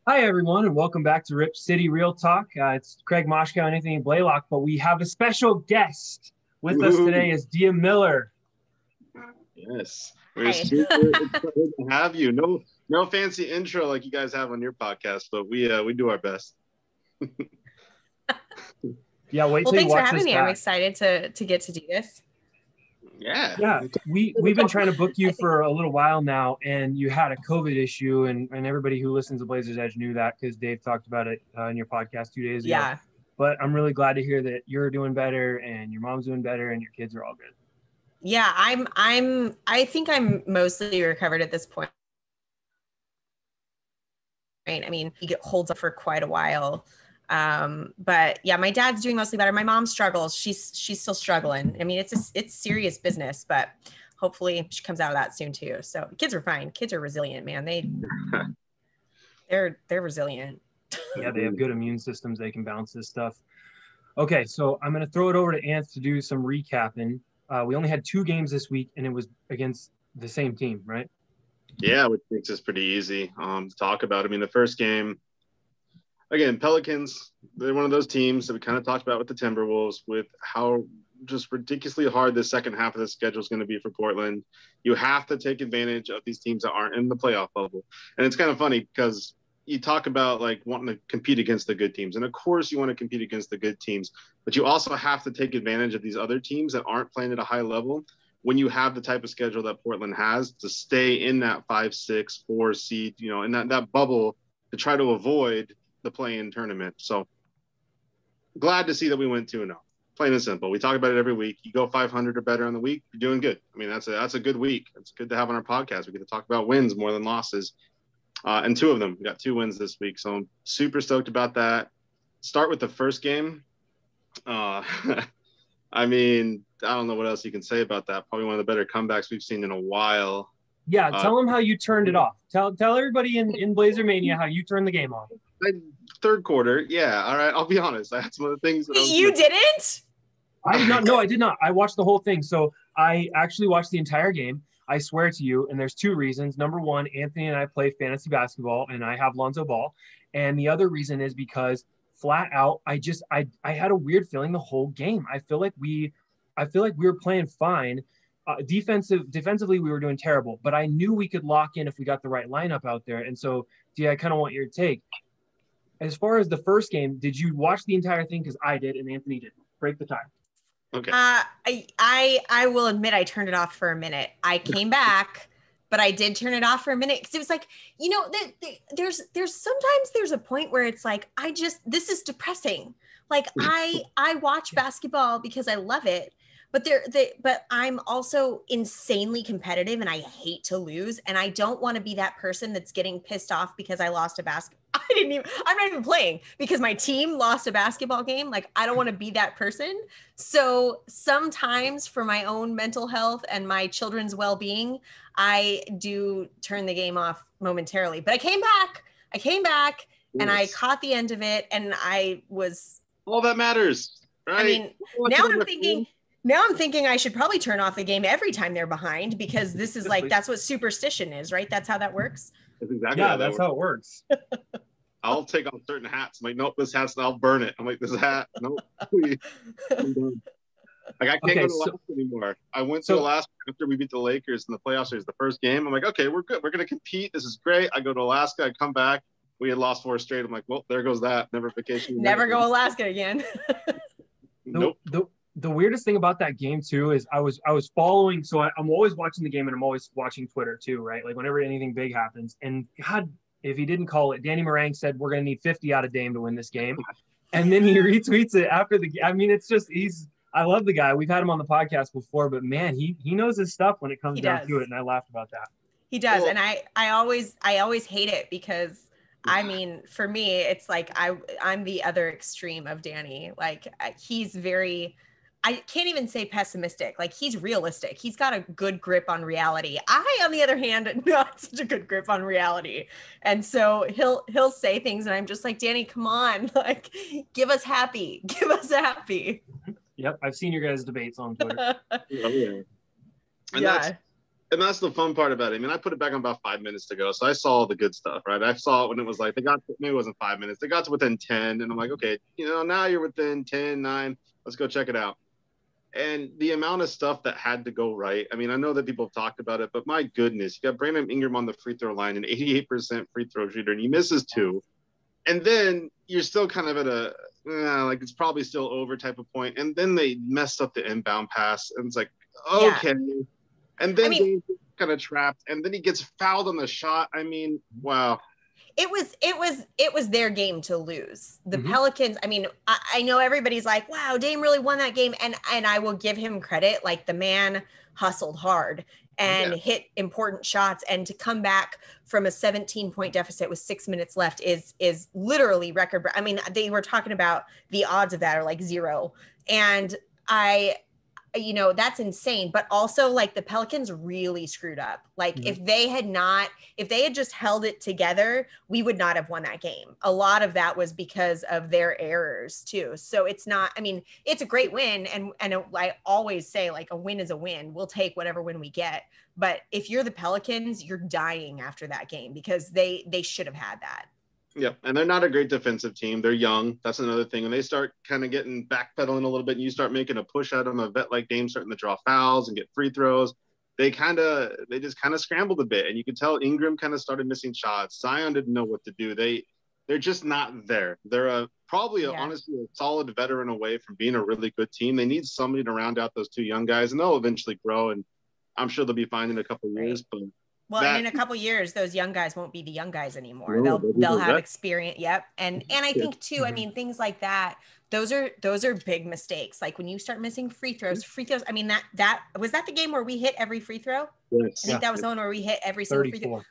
Hi, everyone, and welcome back to Rip City Real Talk. It's Craig Moshkow and Anthony Blaylock, but we have a special guest with us Woo-hoo. today is Dia Miller. Yes, we're Hi. super excited to have you. No fancy intro like you guys have on your podcast, but we do our best. Yeah, wait Well, till you thanks for watch having this me. I'm back. excited to get to do this. Yeah, we've been trying to book you for a little while now, and you had a COVID issue, and everybody who listens to Blazers Edge knew that because Dave talked about it in your podcast 2 days ago. Yeah. But I'm really glad to hear that you're doing better, and your mom's doing better, and your kids are all good. Yeah, I think I'm mostly recovered at this point. Right. I mean, he holds up for quite a while. But yeah, my dad's doing mostly better. My mom struggles. She's still struggling. I mean, it's serious business, but hopefully she comes out of that soon too. So kids are fine. Kids are resilient, man. They're resilient. Yeah, they have good immune systems. They can bounce this stuff. Okay, so I'm going to throw it over to Anth to do some recapping. We only had 2 games this week, and it was against the same team, right? Yeah, which makes this pretty easy to talk about. I mean, the first game, again, Pelicans, they're one of those teams that we kind of talked about with the Timberwolves, with how just ridiculously hard the second half of the schedule is going to be for Portland. You have to take advantage of these teams that aren't in the playoff bubble. And it's kind of funny because you talk about like wanting to compete against the good teams. And of course you want to compete against the good teams, but you also have to take advantage of these other teams that aren't playing at a high level when you have the type of schedule that Portland has to stay in that 5, 6, 4 seed, in that bubble to try to avoid the play-in tournament. So glad to see that we went 2-0. Plain and simple. We talk about it every week. You go 500 or better on the week, you're doing good. I mean, that's a good week. It's good to have on our podcast. We get to talk about wins more than losses. And 2 of them. We got 2 wins this week. So I'm super stoked about that. Start with the first game. I mean, I don't know what else you can say about that. Probably one of the better comebacks we've seen in a while. Yeah, tell them how you turned it off. Tell everybody in Blazer Mania how you turned the game off. Third quarter, yeah. All right, I'll be honest. That's one of the things that You didn't? I did not. No, I did not. I watched the whole thing. So I actually watched the entire game. I swear to you, and there's 2 reasons. Number one, Anthony and I play fantasy basketball, and I have Lonzo Ball. And the other reason is because flat out, I had a weird feeling the whole game. I feel like we were playing fine. Defensively, we were doing terrible, but I knew we could lock in if we got the right lineup out there. And so, yeah, I kind of want your take. As far as the first game, did you watch the entire thing? Because I did, and Anthony didn't. Break the tie. Okay. I will admit I turned it off for a minute. I came back, but I did turn it off for a minute because it was like, there's sometimes there's a point where it's like, this is depressing. Like I watch basketball because I love it, but I'm also insanely competitive and I hate to lose. And I don't want to be that person that's getting pissed off because I lost a basketball. I'm not even playing because my team lost a basketball game. Like, I don't want to be that person. So sometimes for my own mental health and my children's well-being, I do turn the game off momentarily, but I came back and I caught the end of it. And I was all that matters, right? I mean, now I'm thinking I should probably turn off the game every time they're behind because this is like, that's what superstition is, right? That's how that works. That's exactly that's how it works. I'll take off certain hats. I'm like, nope, this hat's, I'll burn it. I'm like, this hat, nope. Like, I can't go to Alaska anymore. I went to Alaska after we beat the Lakers in the playoffs series, the first game. I'm like, okay, we're good. We're going to compete. This is great. I go to Alaska. I come back. We had lost 4 straight. I'm like, well, there goes that. Never vacation. Never go Alaska again. Nope. The weirdest thing about that game too is I was following. So I'm always watching the game and I'm always watching Twitter too, right? Like whenever anything big happens. And God, if he didn't call it, Danny Meringue said we're going to need 50 out of Dame to win this game, and then he retweets it after the game. I mean, it's just I love the guy. We've had him on the podcast before, but man, he knows his stuff when it comes down to it, and I laughed about that. He does, and I always hate it because I mean, for me, it's like I'm the other extreme of Danny. Like he's very. I can't even say pessimistic. Like he's realistic. He's got a good grip on reality. I, on the other hand, not such a good grip on reality. And so he'll say things and I'm just like, Danny, come on. Like, give us happy. Give us happy. Yep. I've seen your guys' debates on Twitter. And And that's the fun part about it. I mean, I put it back on about 5 minutes to go. So I saw the good stuff, right? I saw it when it was like, maybe it wasn't 5 minutes. They got to within 10. And I'm like, okay, now you're within 10, 9. Let's go check it out. And the amount of stuff that had to go right. I mean, I know that people have talked about it, but my goodness, you got Brandon Ingram on the free throw line, an 88% free throw shooter, and he misses 2. And then you're still kind of at like it's probably still over type of point. And then they messed up the inbound pass. And it's like, okay. Yeah. And then Dame's kind of trapped. And then he gets fouled on the shot. I mean, wow. It was their game to lose. The Pelicans, I mean, I know everybody's like, wow, Dame really won that game. And I will give him credit. Like, the man hustled hard and hit important shots. And to come back from a 17-point deficit with 6 minutes left is literally record. I mean, they were talking about the odds of that are like 0. And that's insane. But also, like, the Pelicans really screwed up. Like, if they had just held it together, we would not have won that game. A lot of that was because of their errors too. So it's not, I mean, it's a great win. And I always say, like, a win is a win. We'll take whatever win we get. But if you're the Pelicans, you're dying after that game because they should have had that. Yeah, and they're not a great defensive team. They're young. That's another thing. And they start kind of getting backpedaling a little bit, and you start making a push out of them, a vet like Dame starting to draw fouls and get free throws. They just kind of scrambled a bit. And you could tell Ingram kind of started missing shots. Zion didn't know what to do. They're just not there. They're honestly a solid veteran away from being a really good team. They need somebody to round out those 2 young guys, and they'll eventually grow. And I'm sure they'll be fine in a couple of years. But and in a couple of years, those young guys won't be the young guys anymore. They'll have experience. Yep. And I think too, I mean, things like that, those are big mistakes. Like, when you start missing free throws, I mean, that was the game where we hit every free throw. Yes. I think that was the one where we hit every single free throw.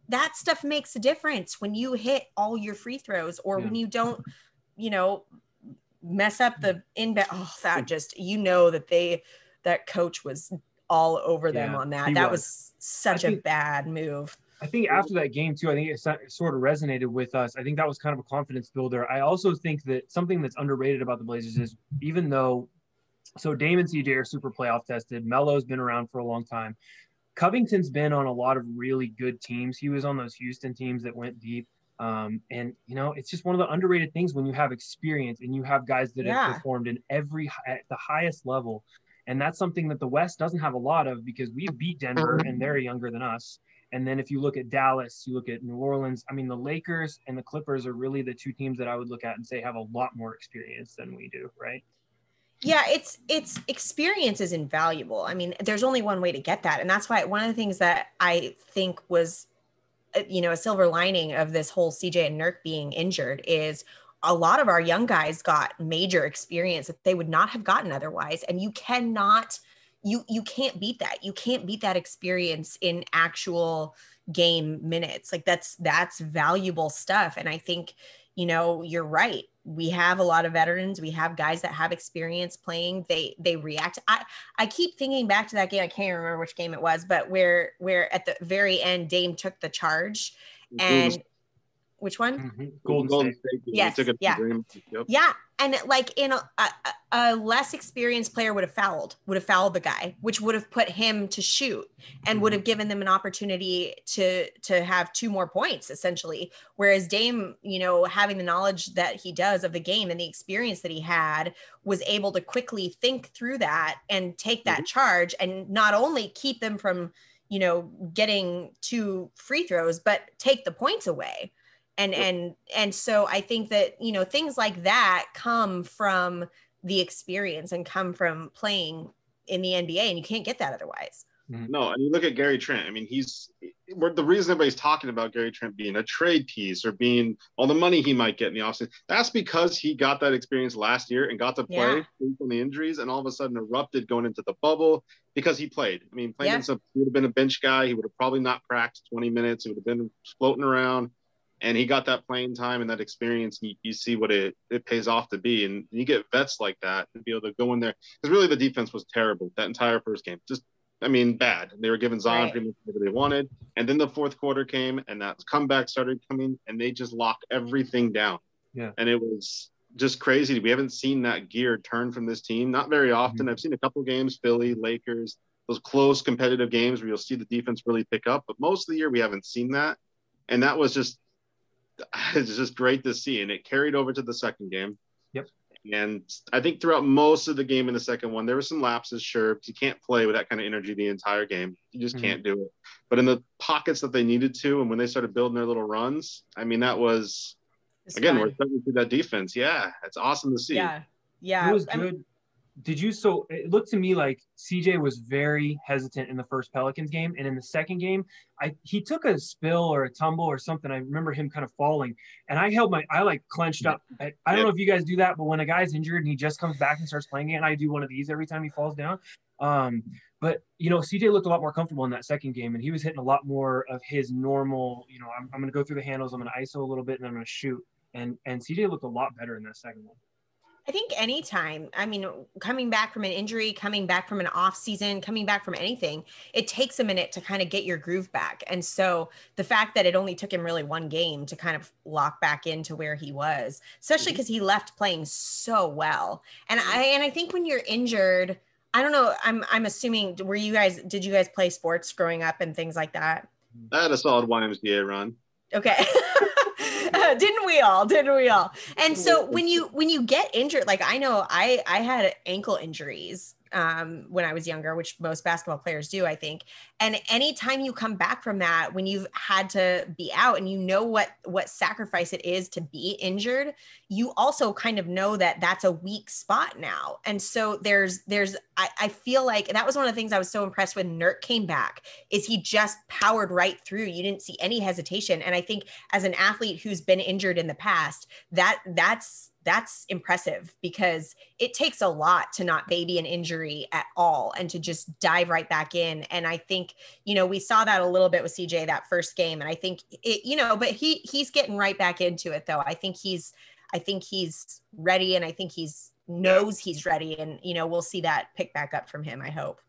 That stuff makes a difference when you hit all your free throws, or when you don't, mess up the inbound. Oh, that just, that coach was all over them on that. That was such a bad move. I think after that game too, I think it sort of resonated with us. I think that was kind of a confidence builder. I also think that something that's underrated about the Blazers is, even though, so Dame and CJ are super playoff tested, Melo's been around for a long time. Covington's been on a lot of really good teams. He was on those Houston teams that went deep. And it's just one of the underrated things when you have experience and you have guys that have performed at the highest level. And that's something that the West doesn't have a lot of, because we beat Denver and they're younger than us. And then if you look at Dallas, you look at New Orleans, I mean, the Lakers and the Clippers are really the 2 teams that I would look at and say have a lot more experience than we do, right? Yeah, it's experience is invaluable. I mean, there's only one way to get that. And that's why one of the things that I think was, a silver lining of this whole CJ and Nurk being injured is a lot of our young guys got major experience that they would not have gotten otherwise. And you can't beat that. You can't beat that experience in actual game minutes. Like, that's valuable stuff. And I think, you're right. We have a lot of veterans. We have guys that have experience playing. They react. I keep thinking back to that game. I can't remember which game it was, but where at the very end, Dame took the charge and which one? Golden State. Yes. Yeah. Yeah. And like, in a less experienced player would have fouled the guy, which would have put him to shoot and would have given them an opportunity to have 2 more points, essentially. Whereas Dame, having the knowledge that he does of the game and the experience that he had, was able to quickly think through that and take that charge, and not only keep them from, getting 2 free throws, but take the points away. And so I think that, things like that come from the experience and come from playing in the NBA, and you can't get that otherwise. No, and you look at Gary Trent. I mean, the reason everybody's talking about Gary Trent being a trade piece or being all the money he might get in the offseason, that's because he got that experience last year and got to play from the injuries, and all of a sudden erupted going into the bubble because he played. I mean, he would have been a bench guy. He would have probably not cracked 20 minutes. He would have been floating around. And he got that playing time and that experience. You see what it pays off to be. And you get vets like that to be able to go in there. Because really the defense was terrible that entire first game. Bad. They were giving Zion pretty much whatever they wanted. And then the fourth quarter came and that comeback started coming and they just locked everything down. Yeah. And it was just crazy. We haven't seen that gear turn from this team. Not very often. I've seen a couple games, Philly, Lakers. those close competitive games where you'll see the defense really pick up. But most of the year we haven't seen that. And that was it's just great to see. And it carried over to the second game. Yep. And I think throughout most of the game in the second one, there were some lapses, sure, because you can't play with that kind of energy the entire game. You just can't do it. But in the pockets that they needed to, and when they started building their little runs, I mean, that was, again, we're starting to see that defense. Yeah, it's awesome to see. Yeah. Yeah. It was good. So it looked to me like CJ was very hesitant in the first Pelicans game. And in the second game, he took a spill or a tumble or something. I remember him kind of falling, and I like clenched up. I don't know if you guys do that, but when a guy's injured and he just comes back and starts playing again, I do one of these every time he falls down. But CJ looked a lot more comfortable in that second game, and he was hitting a lot more of his normal, I'm going to go through the handles, I'm going to ISO a little bit, and I'm going to shoot. And CJ looked a lot better in that second one. I think anytime, coming back from an injury, coming back from an off season, coming back from anything, it takes a minute to kind of get your groove back. And so the fact that it only took him really one game to kind of lock back into where he was, especially because he left playing so well. And I think when you're injured, I don't know, I'm assuming, did you guys play sports growing up and things like that? I had a solid YMCA run. Okay. Didn't we all? And so when you get injured, like I know I had ankle injuries when I was younger, which most basketball players do, I think. And anytime you come back from that, when you've had to be out and what sacrifice it is to be injured, you also kind of know that that's a weak spot now. And so I feel like that was one of the things I was so impressed when Nurk came back, is he just powered right through. You didn't see any hesitation. And I think as an athlete who's been injured in the past, that's impressive, because it takes a lot to not baby an injury at all and to just dive right back in. And I think, we saw that a little bit with CJ that first game. And I think but he's getting right back into it though. I think he's ready, and I think knows he's ready, and, we'll see that pick back up from him, I hope.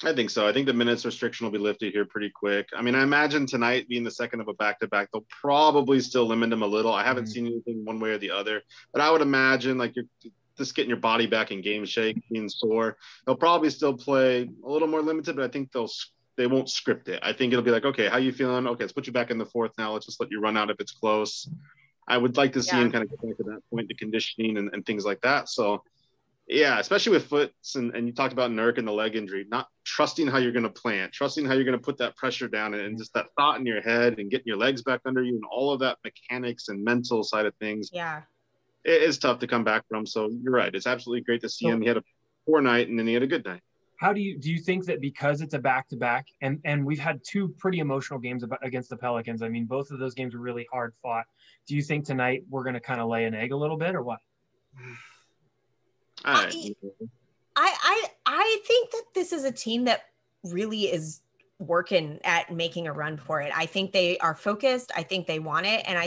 I think so. I think the minutes restriction will be lifted here pretty quick. I mean, I imagine tonight being the second of a back-to-back, they'll probably still limit him a little. I haven't seen anything one way or the other, but I would imagine like you're just getting your body back in game shape, being sore. They'll probably still play a little more limited, but I think they won't script it. I think it'll be like, okay, how you feeling? Okay, let's put you back in the fourth now. Let's just let you run out if it's close. I would like to see him kind of get back to that point, the conditioning and things like that. So, yeah, especially with Foots, and you talked about Nurk and the leg injury, not trusting how you're going to plant, trusting how you're going to put that pressure down, and just that thought in your head and getting your legs back under you and all of that mechanics and mental side of things. Yeah. It is tough to come back from. So you're right. It's absolutely great to see him. He had a poor night and then he had a good night. How do you think that because it's a back-to-back and we've had two pretty emotional games against the Pelicans, I mean, both of those games were really hard fought. Do you think tonight we're going to kind of lay an egg a little bit or what? I think that this is a team that really is working at making a run for it. I think they are focused. I think they want it. And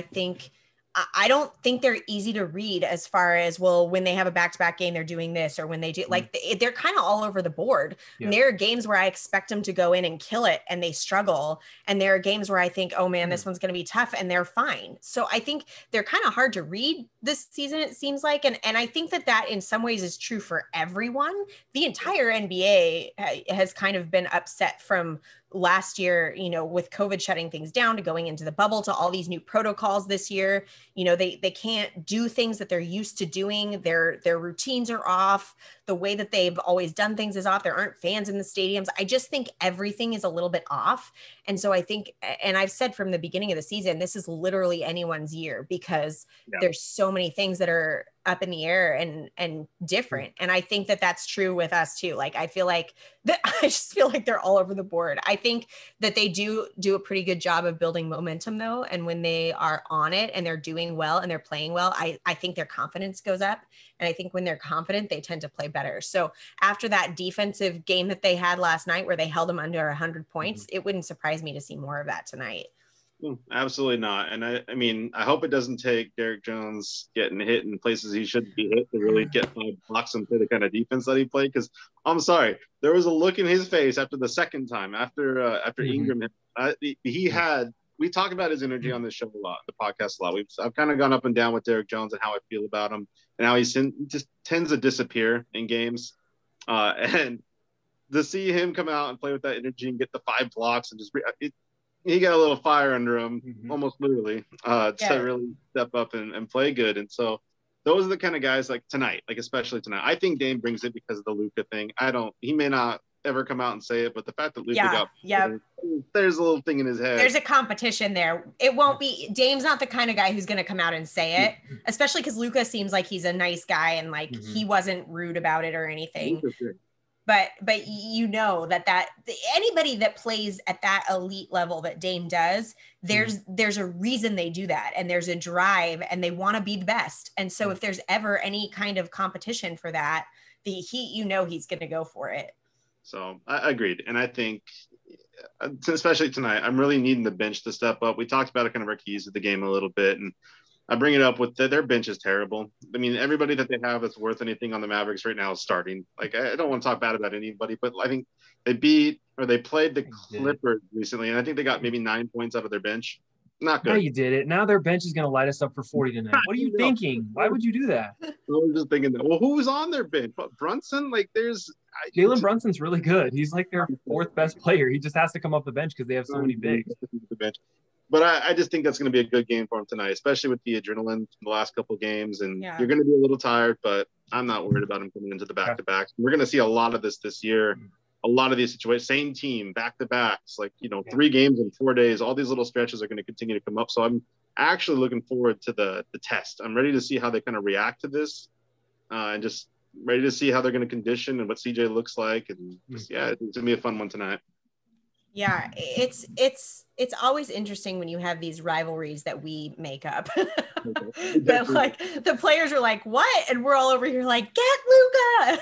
I don't think they're easy to read as far as, well, when they have a back-to-back game, they're doing this, or when they do, like, they're kind of all over the board. Yeah. And there are games where I expect them to go in and kill it and they struggle. And there are games where I think, oh man, this one's going to be tough, and they're fine. So I think they're kind of hard to read this season, it seems like. And I think that in some ways is true for everyone. The entire NBA has kind of been upset from last year, with COVID shutting things down, to going into the bubble, to all these new protocols this year. They can't do things that they're used to doing. Their routines are off. The way that they've always done things is off. There aren't fans in the stadiums. I just think everything is a little bit off. And so I think, and I've said from the beginning of the season, this is literally anyone's year, because there's so many things that are up in the air and different. And I think that that's true with us too. Like, I just feel like they're all over the board. I think that they do a pretty good job of building momentum though. And when they are on it and they're doing well and they're playing well, I think their confidence goes up. And I think when they're confident, they tend to play better. So after that defensive game that they had last night, where they held them under 100 points, it wouldn't surprise me to see more of that tonight. Absolutely not. And I mean, I hope it doesn't take Derrick Jones getting hit in places he shouldn't be hit to really get 5 blocks and play the kind of defense that he played. Because I'm sorry, there was a look in his face after the second time, after Ingram. We talk about his energy on the show a lot, the podcast a lot. I've kind of gone up and down with Derrick Jones and how I feel about him and how he just tends to disappear in games. And to see him come out and play with that energy and get the 5 blocks and just he got a little fire under him, almost literally, to really step up and play good. And so those are the kind of guys like tonight, like especially tonight. I think Dame brings it because of the Luka thing. He may not ever come out and say it, but the fact that Luka there's a little thing in his head. There's a competition there. It won't be, Dame's not the kind of guy who's going to come out and say it, especially because Luka seems like he's a nice guy and like he wasn't rude about it or anything. But you know that anybody that plays at that elite level that Dame does, there's a reason they do that, and there's a drive, and they want to be the best. And so if there's ever any kind of competition for that, he's going to go for it. So I agreed, and I think especially tonight, I'm really needing the bench to step up. We talked about it kind of our keys of the game a little bit, and I bring it up with their bench is terrible. I mean, everybody that they have that's worth anything on the Mavericks right now is starting. Like, I don't want to talk bad about anybody, but I think they played the Clippers recently, and I think they got maybe 9 points out of their bench. Not good. Now you did it. Now their bench is going to light us up for 40 tonight. What are you thinking? Why would you do that? I was just thinking that. Well, who's on their bench? But Brunson? Like, Jalen Brunson's really good. He's like their 4th best player. He just has to come off the bench because they have so many bigs. But I just think that's going to be a good game for him tonight, especially with the adrenaline from the last couple of games. And you're going to be a little tired, but I'm not worried about him coming into the back-to-backs. We're going to see a lot of this year. A lot of these situations, same team, back-to-backs, 3 games in 4 days. All these little stretches are going to continue to come up. So I'm actually looking forward to the test. I'm ready to see how they kind of react to this, and just ready to see how they're going to condition and what CJ looks like. And it's going to be a fun one tonight. Yeah, it's always interesting when you have these rivalries that we make up. But like the players are like, what? And we're all over here like, get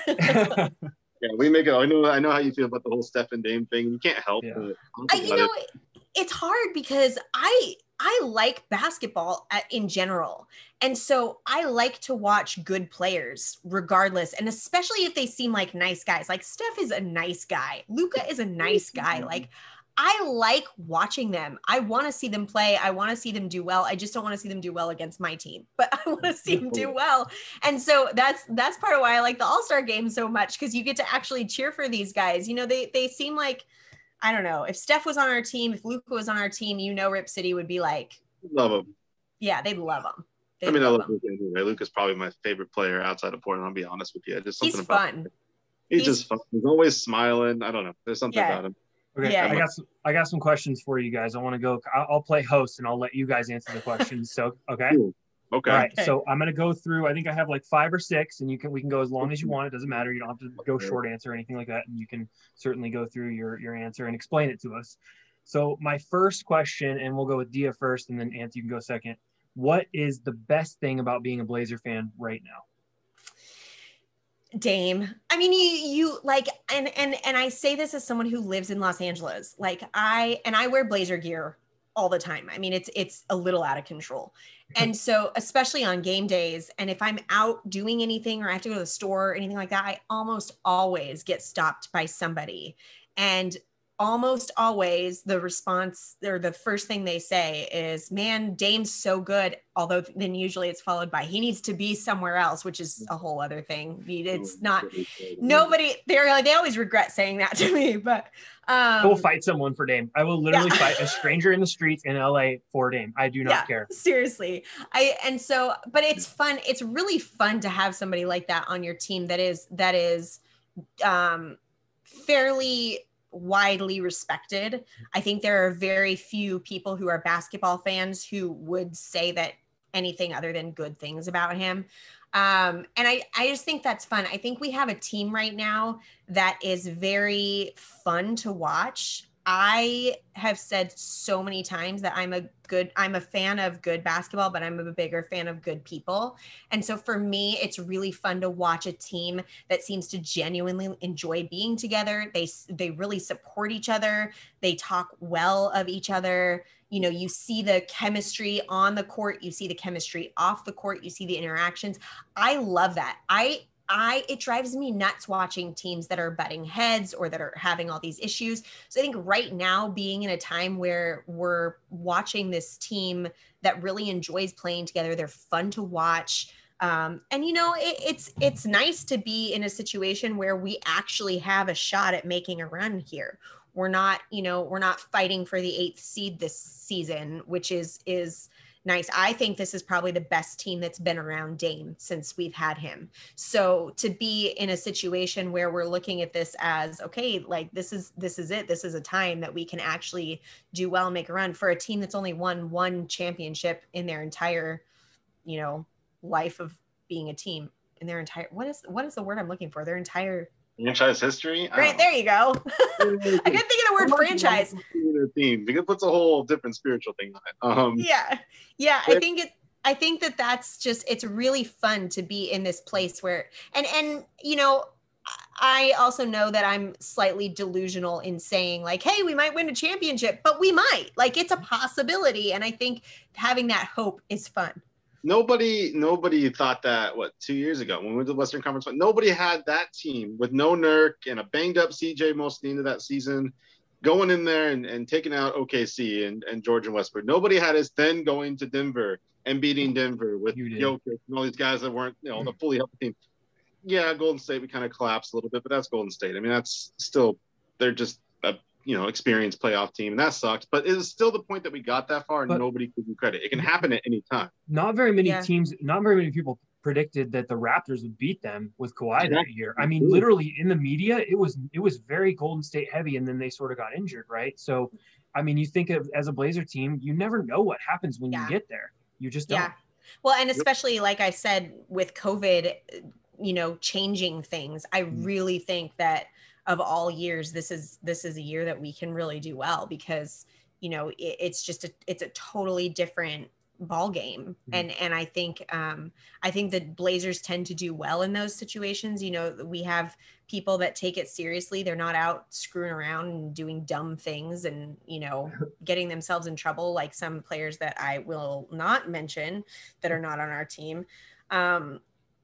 Luka. Yeah, we make it. I know how you feel about the whole Steph and Dame thing. You can't help it. It's hard because I like basketball in general. And so I like to watch good players regardless. And especially if they seem like nice guys, like Steph is a nice guy. Luka is a nice guy. Like I like watching them. I want to see them play. I want to see them do well. I just don't want to see them do well against my team, but I want to see them do well. And so that's part of why I like the All-Star game so much, because you get to actually cheer for these guys. They seem like, I don't know, if Steph was on our team, if Luka was on our team, Rip City would be like, love him. Yeah, they'd love him. I love Luka anyway. Luka's probably my favorite player outside of Portland. I'll be honest with you. Just something he's about fun. him. He's just fun. He's always smiling. I don't know. There's something about him. Okay, yeah. I got some questions for you guys. I want to go. I'll play host and I'll let you guys answer the questions. So okay. Ooh, okay. All right. So I'm gonna go through. I think I have like 5 or 6, and we can go as long as you want. It doesn't matter. You don't have to go short answer or anything like that. And you can certainly go through your answer and explain it to us. So my first question, and we'll go with Dia first, and then Anthony, you can go second. What is the best thing about being a Blazer fan right now? Dame. I mean, you like, and I say this as someone who lives in Los Angeles. Like I wear Blazer gear all the time. I mean, it's a little out of control. And so, especially on game days, and if I'm out doing anything or I have to go to the store or anything like that, I almost always get stopped by somebody. And almost always the response or the first thing they say is, man, Dame's so good. Although then usually it's followed by, he needs to be somewhere else, which is a whole other thing. It's not nobody. They always regret saying that to me, but I will fight someone for Dame. I will literally fight a stranger in the streets in LA for Dame. I do not care. Seriously. But it's fun. It's really fun to have somebody like that on your team that is fairly widely respected. I think there are very few people who are basketball fans who would say that anything other than good things about him. And I just think that's fun. I think we have a team right now that is very fun to watch. I have said so many times that I'm a fan of good basketball, but I'm a bigger fan of good people. And so for me, it's really fun to watch a team that seems to genuinely enjoy being together. They really support each other. They talk well of each other. You see the chemistry on the court, you see the chemistry off the court, you see the interactions. I love that. It drives me nuts watching teams that are butting heads or that are having all these issues. So I think right now, being in a time where we're watching this team that really enjoys playing together, they're fun to watch. And it's nice to be in a situation where we actually have a shot at making a run here. We're not fighting for the 8th seed this season, which is nice. I think this is probably the best team that's been around Dame since we've had him. So to be in a situation where we're looking at this as, okay, like this is it. This is a time that we can actually do well and make a run for a team that's only won one championship in their entire, life of being a team, in their entire, what is the word I'm looking for? Their entire franchise history. Right, there you go. I couldn't think of the word franchise. Theme because it puts a whole different spiritual thing on it. Yeah. I think that's just, it's really fun to be in this place where, and I also know that I'm slightly delusional in saying like, hey, we might win a championship, but we might. Like, it's a possibility, and I think having that hope is fun. Nobody thought that 2 years ago when we went to the Western Conference. Nobody had that team with no Nurk and a banged up CJ most of the end of that season going in there and taking out OKC and George and Westbrook. Nobody had us then going to Denver and beating Denver with Jokic and all these guys that weren't, the fully healthy team. Yeah, Golden State, we kind of collapsed a little bit, but that's Golden State. I mean, that's still, they're just a experienced playoff team, and that sucks. But it is still the point that we got that far, and nobody gives you credit. It can happen at any time. Not very many teams, not very many people predicted that the Raptors would beat them with Kawhi that year. I mean, literally in the media, it was very Golden State heavy, and then they sort of got injured, right? So, I mean, you think of as a Blazer team, you never know what happens when you get there. You just don't. Yeah. Well, and especially like I said with COVID, changing things, I really think that of all years, this is a year that we can really do well because, it's just it's a totally different ball game. And I think the Blazers tend to do well in those situations. We have people that take it seriously. They're not out screwing around and doing dumb things and, getting themselves in trouble, like some players that I will not mention that are not on our team.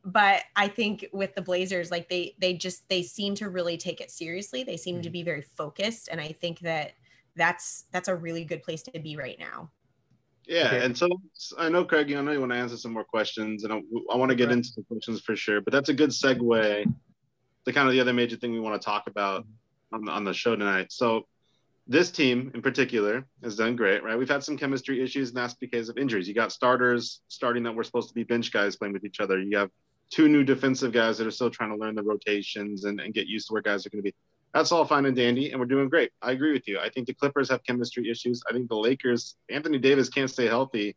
But I think with the Blazers, like they seem to really take it seriously. They seem to be very focused. And I think that's a really good place to be right now. Yeah. Okay. And so I know, Craig, I know you want to answer some more questions, and I want to get into some questions for sure, but that's a good segue to kind of the other major thing we want to talk about on the show tonight. So this team in particular has done great, right? We've had some chemistry issues, and that's because of injuries. You got starters starting that were supposed to be bench guys playing with each other. You have 2 new defensive guys that are still trying to learn the rotations and get used to where guys are going to be. That's all fine and dandy, and we're doing great. I agree with you. I think the Clippers have chemistry issues. I think the Lakers, Anthony Davis can't stay healthy.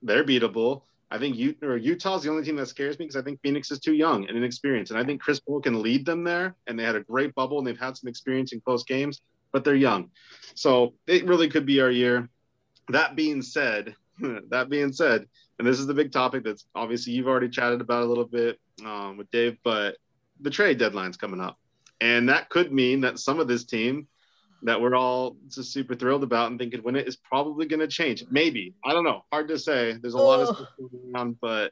They're beatable. I think Utah's the only team that scares me because I think Phoenix is too young and inexperienced. And I think Chris Paul can lead them there, and they had a great bubble, and they've had some experience in close games, but they're young. So it really could be our year. That being said, and this is the big topic that's obviously you've already chatted about a little bit with Dave, but the trade deadline's coming up. And that could mean that some of this team that we're all just super thrilled about and think could win it is probably going to change. Maybe. I don't know. Hard to say. There's a lot of stuff going on, but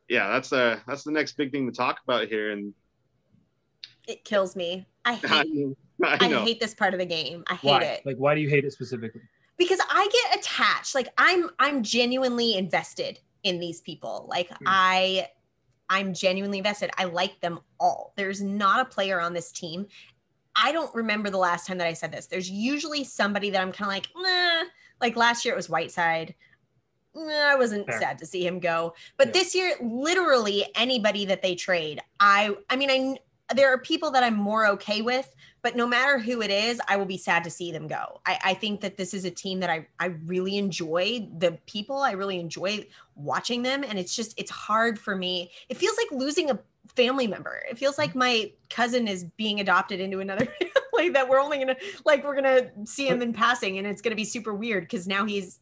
yeah, that's the next big thing to talk about here. And it kills me. I hate this part of the game. I hate it. Like, why do you hate it specifically? Because I get attached. Like I'm genuinely invested in these people. Like I'm genuinely invested. I like them all. There's not a player on this team. I don't remember the last time that I said this. There's usually somebody that I'm kind of like, nah. Like last year it was Whiteside. I wasn't sad to see him go. But this year, literally anybody that they trade, there are people that I'm more okay with, but no matter who it is, I will be sad to see them go. I think that this is a team that I really enjoy the people. I really enjoy watching them. And it's hard for me. It feels like losing a family member. It feels like my cousin is being adopted into another family that we're only going to see him in passing. And it's going to be super weird because now he's,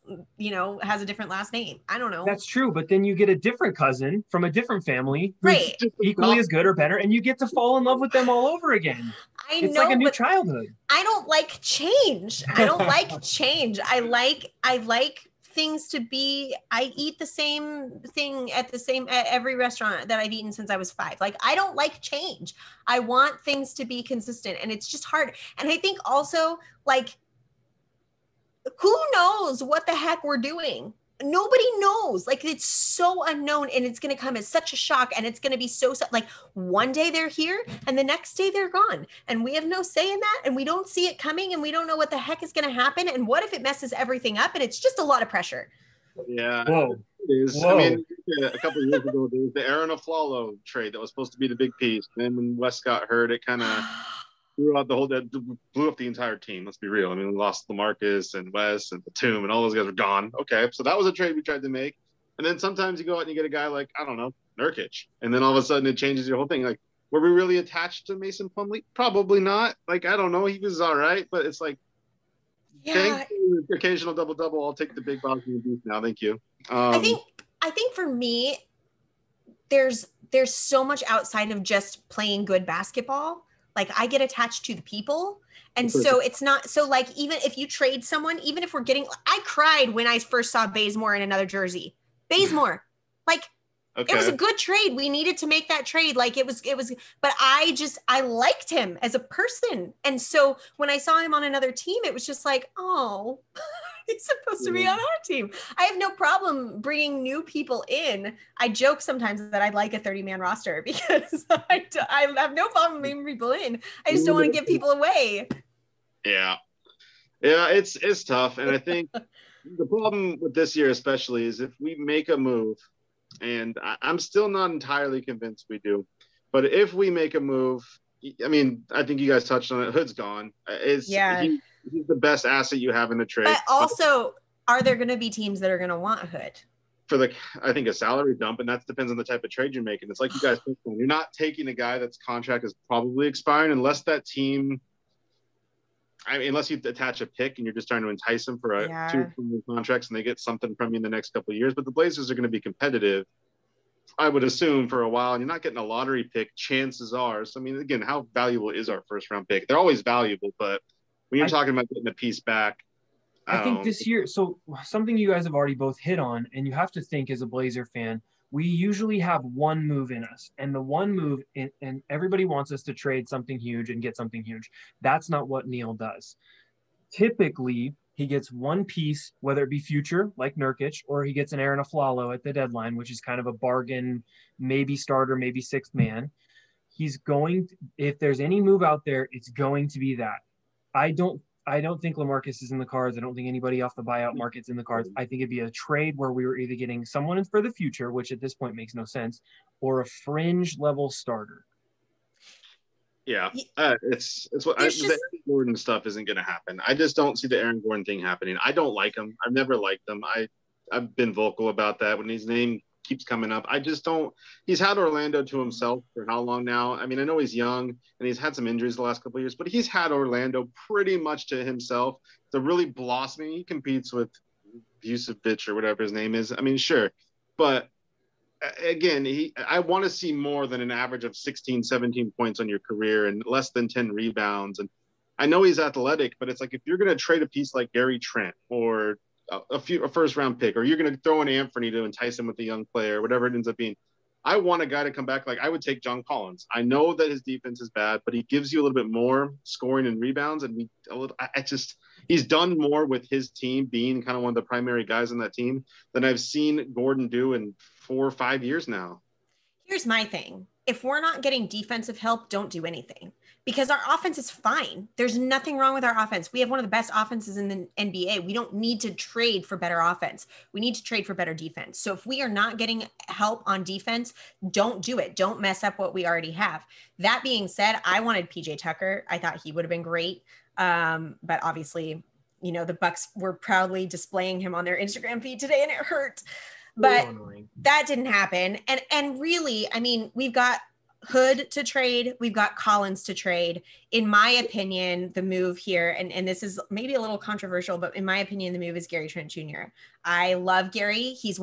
has a different last name. I don't know. That's true. But then you get a different cousin from a different family who's right. equally as good or better. And you get to fall in love with them all over again. It's like a new childhood. I don't like change. I like things to be, I eat the same thing at every restaurant that I've eaten since I was 5. Like, I don't like change. I want things to be consistent, and it's just hard. And I think also, like, who knows what the heck we're doing nobody knows. Like, it's so unknown, and it's going to come as such a shock, and it's going to be so like one day they're here and the next day they're gone, and we have no say in that, and we don't see it coming, and we don't know what the heck is going to happen, and what if it messes everything up, and it's just a lot of pressure. Yeah. Whoa. It is. Whoa. I mean, a couple of years ago, there was the Aaron Aflalo trade that was supposed to be the big piece. And then when West got hurt, it kind of blew up the entire team. Let's be real. I mean, we lost LaMarcus and Wes and Batum, and all those guys were gone. Okay, so that was a trade we tried to make. And then sometimes you go out and you get a guy like, I don't know, Nurkic, and then all of a sudden it changes your whole thing. Like, were we really attached to Mason Plumlee? Probably not. Like, I don't know. He was all right, but it's like, thank you, occasional double-double. I'll take the big box and the beef now. Thank you. I think for me, there's so much outside of just playing good basketball. Like, I get attached to the people. And so it's not so, like, even if you trade someone, even if we're getting, I cried when I first saw Bazemore in another jersey. Bazemore, like, okay. It was a good trade. We needed to make that trade. Like, it was, but I liked him as a person. And so when I saw him on another team, it was just like, oh, he's supposed to be on our team. I have no problem bringing new people in. I joke sometimes that I'd like a 30-man roster because I have no problem bringing people in. I just don't want to give people away. Yeah. Yeah, it's tough. And I think the problem with this year especially is if we make a move, and I'm still not entirely convinced we do, but if we make a move, I mean, I think you guys touched on it. Hood's gone. He's the best asset you have in the trade. But also, are there going to be teams that are going to want Hood? For I think a salary dump, and that depends on the type of trade you're making. It's like you guys, you're not taking a guy that's contract is probably expiring unless that team. I mean, unless you attach a pick and you're just trying to entice them for 2 contracts and they get something from you in the next couple of years. But the Blazers are going to be competitive, I would assume, for a while. And you're not getting a lottery pick, chances are. So, I mean, again, how valuable is our first round pick? They're always valuable, but when you're talking about getting a piece back, I think this year, so something you guys have already both hit on, and you have to think as a Blazer fan, we usually have one move in us, and the one move, and everybody wants us to trade something huge and get something huge. That's not what Neil does. Typically, he gets one piece, whether it be future, like Nurkic, or he gets an Aaron Aflalo at the deadline, which is kind of a bargain, maybe starter, maybe sixth man. He's going to, if there's any move out there, it's going to be that. I don't think LaMarcus is in the cards. I don't think anybody off the buyout market's in the cards. I think it'd be a trade where we were either getting someone for the future, which at this point makes no sense, or a fringe level starter. Yeah, it's what the Aaron Gordon stuff isn't going to happen. I just don't see the Aaron Gordon thing happening. I don't like him. I've never liked him. I've been vocal about that when his name keeps coming up. I just don't. He's had Orlando to himself for how long now? I mean, I know he's young and he's had some injuries the last couple of years, but he's had Orlando pretty much to himself. To really blossoming, he competes with Vucevic or whatever his name is. I mean, sure, but again, I want to see more than an average of 16, 17 points on your career and less than 10 rebounds. And I know he's athletic, but it's like if you're going to trade a piece like Gary Trent or a first round pick, or you're going to throw in Anthony to entice him with a young player, whatever it ends up being. I want a guy to come back. Like, I would take John Collins. I know that his defense is bad, but he gives you a little bit more scoring and rebounds. And he's done more with his team being kind of one of the primary guys on that team than I've seen Gordon do in 4 or 5 years now. Here's my thing. If we're not getting defensive help, don't do anything, because our offense is fine. There's nothing wrong with our offense. We have one of the best offenses in the NBA. We don't need to trade for better offense. We need to trade for better defense. So if we are not getting help on defense, don't do it. Don't mess up what we already have. That being said, I wanted PJ Tucker. I thought he would have been great. But obviously, the Bucks were proudly displaying him on their Instagram feed today, and it hurt. But that didn't happen. And really, I mean, we've got Hood to trade. We've got Collins to trade. In my opinion, the move here, and this is maybe a little controversial, but in my opinion, the move is Gary Trent Jr. I love Gary. He's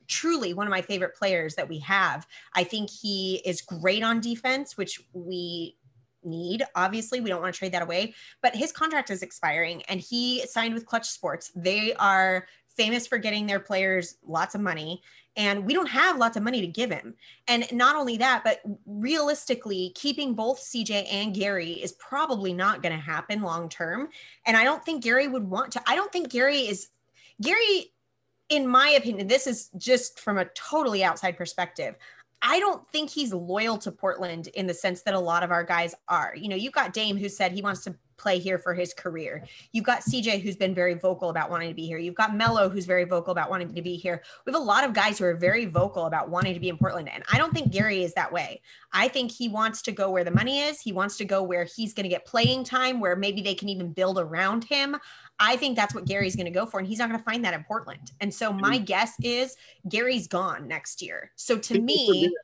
truly one of my favorite players that we have. I think he is great on defense, which we need. Obviously, we don't want to trade that away, but his contract is expiring and he signed with Clutch Sports. They are famous for getting their players lots of money, and we don't have lots of money to give him. And not only that, but realistically, keeping both CJ and Gary is probably not going to happen long term. And I don't think Gary would want to. I don't think Gary in my opinion, this is just from a totally outside perspective. I don't think he's loyal to Portland in the sense that a lot of our guys are. You know, you've got Dame who said he wants to play here for his career. You've got CJ who's been very vocal about wanting to be here. You've got Melo who's very vocal about wanting to be here. We have a lot of guys who are very vocal about wanting to be in Portland. And I don't think Gary is that way. I think he wants to go where the money is. He wants to go where he's going to get playing time, where maybe they can even build around him. I think that's what Gary's going to go for, and he's not going to find that in Portland. And so my guess is Gary's gone next year. So to me,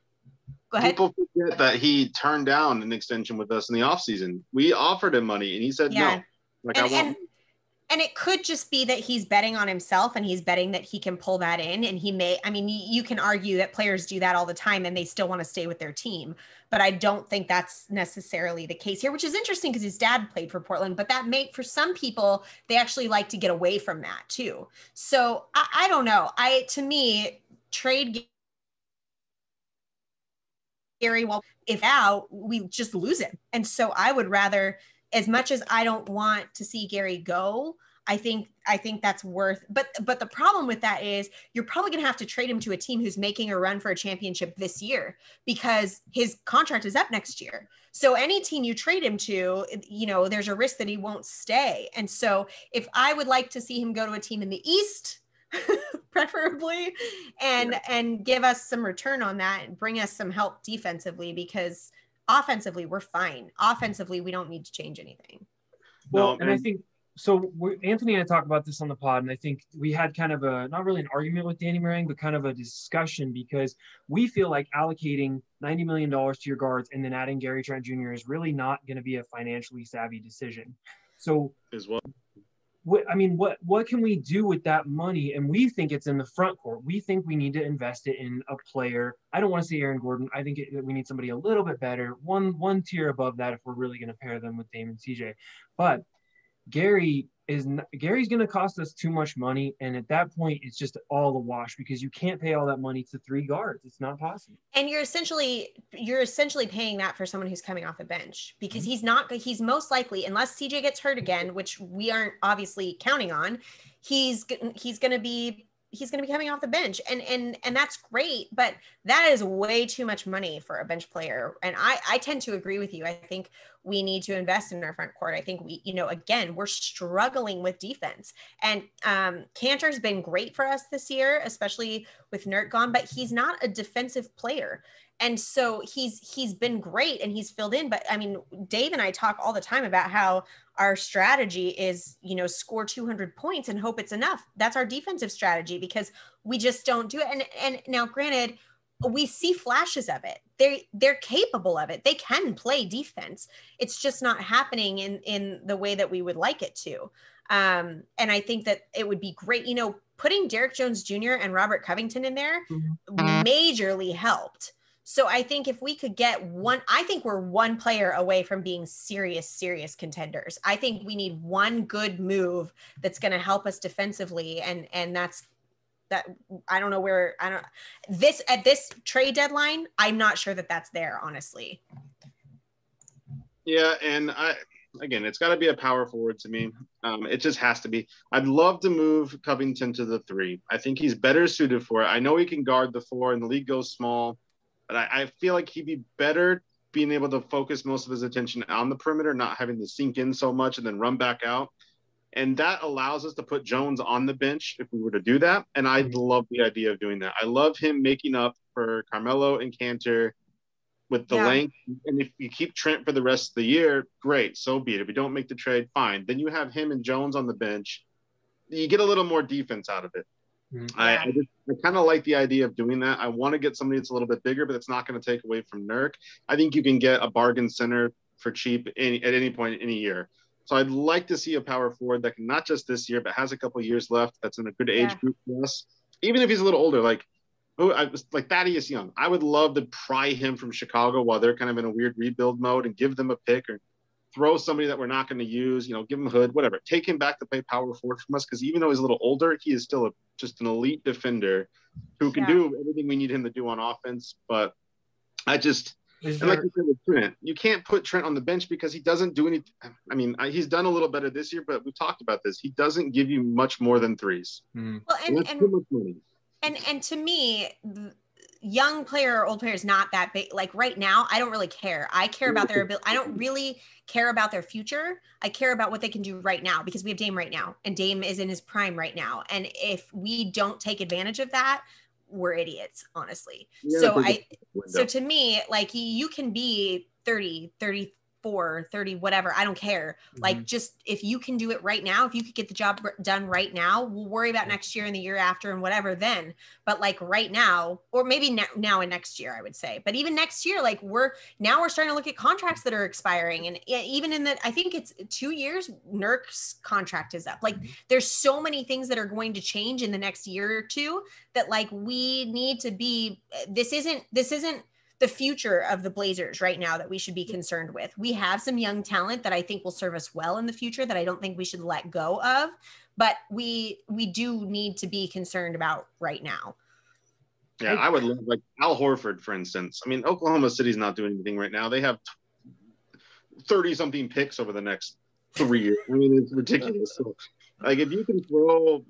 go ahead. People forget that he turned down an extension with us in the offseason. We offered him money, and he said no. Like, and it could just be that he's betting on himself, and he's betting that he can pull that in. And he may, I mean, you can argue that players do that all the time and they still want to stay with their team. But I don't think that's necessarily the case here, which is interesting because his dad played for Portland. But that may, for some people, they actually like to get away from that too. So I don't know. To me, trade Gary, well, if out, we just lose him. And so I would rather, as much as I don't want to see Gary go, I think that's worth, but the problem with that is you're probably going to have to trade him to a team who's making a run for a championship this year because his contract is up next year. So any team you trade him to, you know, there's a risk that he won't stay. And so if I would like to see him go to a team in the East, preferably, and give us some return on that and bring us some help defensively, because offensively we're fine. Offensively, we don't need to change anything. Well, and I think so. Anthony and I talked about this on the pod, and I think we had kind of a, not really an argument with Danny Meringue, but kind of a discussion, because we feel like allocating $90 million to your guards and then adding Gary Trent Jr. is really not going to be a financially savvy decision. So as well. What can we do with that money? And we think it's in the front court. We think we need to invest it in a player. I don't want to say Aaron Gordon. I think we need somebody a little bit better, one tier above that if we're really going to pair them with Dame and CJ. But Gary's going to cost us too much money, and at that point, it's just all a wash because you can't pay all that money to three guards. It's not possible. And you're essentially paying that for someone who's coming off the bench, because he's most likely, unless CJ gets hurt again, which we aren't obviously counting on, he's going to be coming off the bench, and that's great, but that is way too much money for a bench player. And I tend to agree with you. I think we need to invest in our front court. I think again, we're struggling with defense, and Cantor's been great for us this year, especially with Nurk gone, but he's not a defensive player. And so he's been great and he's filled in. But I mean, Dave and I talk all the time about how our strategy is, score 200 points and hope it's enough. That's our defensive strategy, because we just don't do it. And now, granted, we see flashes of it. They're capable of it. They can play defense. It's just not happening in the way that we would like it to. And I think that it would be great, putting Derek Jones Jr. and Robert Covington in there majorly helped. So I think if we could get I think we're one player away from being serious contenders. I think we need one good move that's going to help us defensively. And that's that. I don't know at this trade deadline, I'm not sure that that's there, honestly. Yeah. And again, it's got to be a power forward to me. It just has to be. I'd love to move Covington to the 3. I think he's better suited for it. I know he can guard the 4 and the league goes small. But I feel like he'd be better being able to focus most of his attention on the perimeter, not having to sink in so much and then run back out. And that allows us to put Jones on the bench if we were to do that. And I love the idea of doing that. I love him making up for Carmelo and Cantor with the length. And if you keep Trent for the rest of the year, great, so be it. If we don't make the trade, fine. Then you have him and Jones on the bench. You get a little more defense out of it. I kind of like the idea of doing that. I want to get somebody that's a little bit bigger, but it's not going to take away from Nurk. I think you can get a bargain center for cheap at any point in a year. So I'd like to see a power forward that can, not just this year, but has a couple of years left, that's in a good age group for us. Even if he's a little older, like Thaddeus Young. I would love to pry him from Chicago while they're kind of in a weird rebuild mode and give them a pick, or throw somebody that we're not going to use, give him Hood, whatever. Take him back to play power forward from us, because even though he's a little older, he is still just an elite defender who can do everything we need him to do on offense. But Is And like there, you said with Trent, you can't put Trent on the bench because he doesn't do anything. I mean, he's done a little better this year, but we've talked about this. He doesn't give you much more than threes. Well, And that's too much money. And to me, young player or old player is not that big. Like right now, I don't really care. I care about their ability. I don't really care about their future. I care about what they can do right now because we have Dame right now, and Dame is in his prime right now. And if we don't take advantage of that, we're idiots, honestly. So to me, like you can be 30, 34, 30, whatever. I don't care. Like just if you can do it right now, if you could get the job done right now, we'll worry about next year and the year after and whatever then. But like right now, or maybe now and next year, I would say. But even next year, like we're starting to look at contracts that are expiring. And even in I think it's 2 years, Nurk's contract is up. Like there's so many things that are going to change in the next year or two that like we need to be, this isn't the future of the Blazers right now that we should be concerned with. We have some young talent that I think will serve us well in the future that I don't think we should let go of, but we do need to be concerned about right now. Yeah, I would love, like Al Horford, for instance. I mean, Oklahoma City's not doing anything right now. They have 30-something picks over the next 3 years. I mean, it's ridiculous. So, like, if you can throw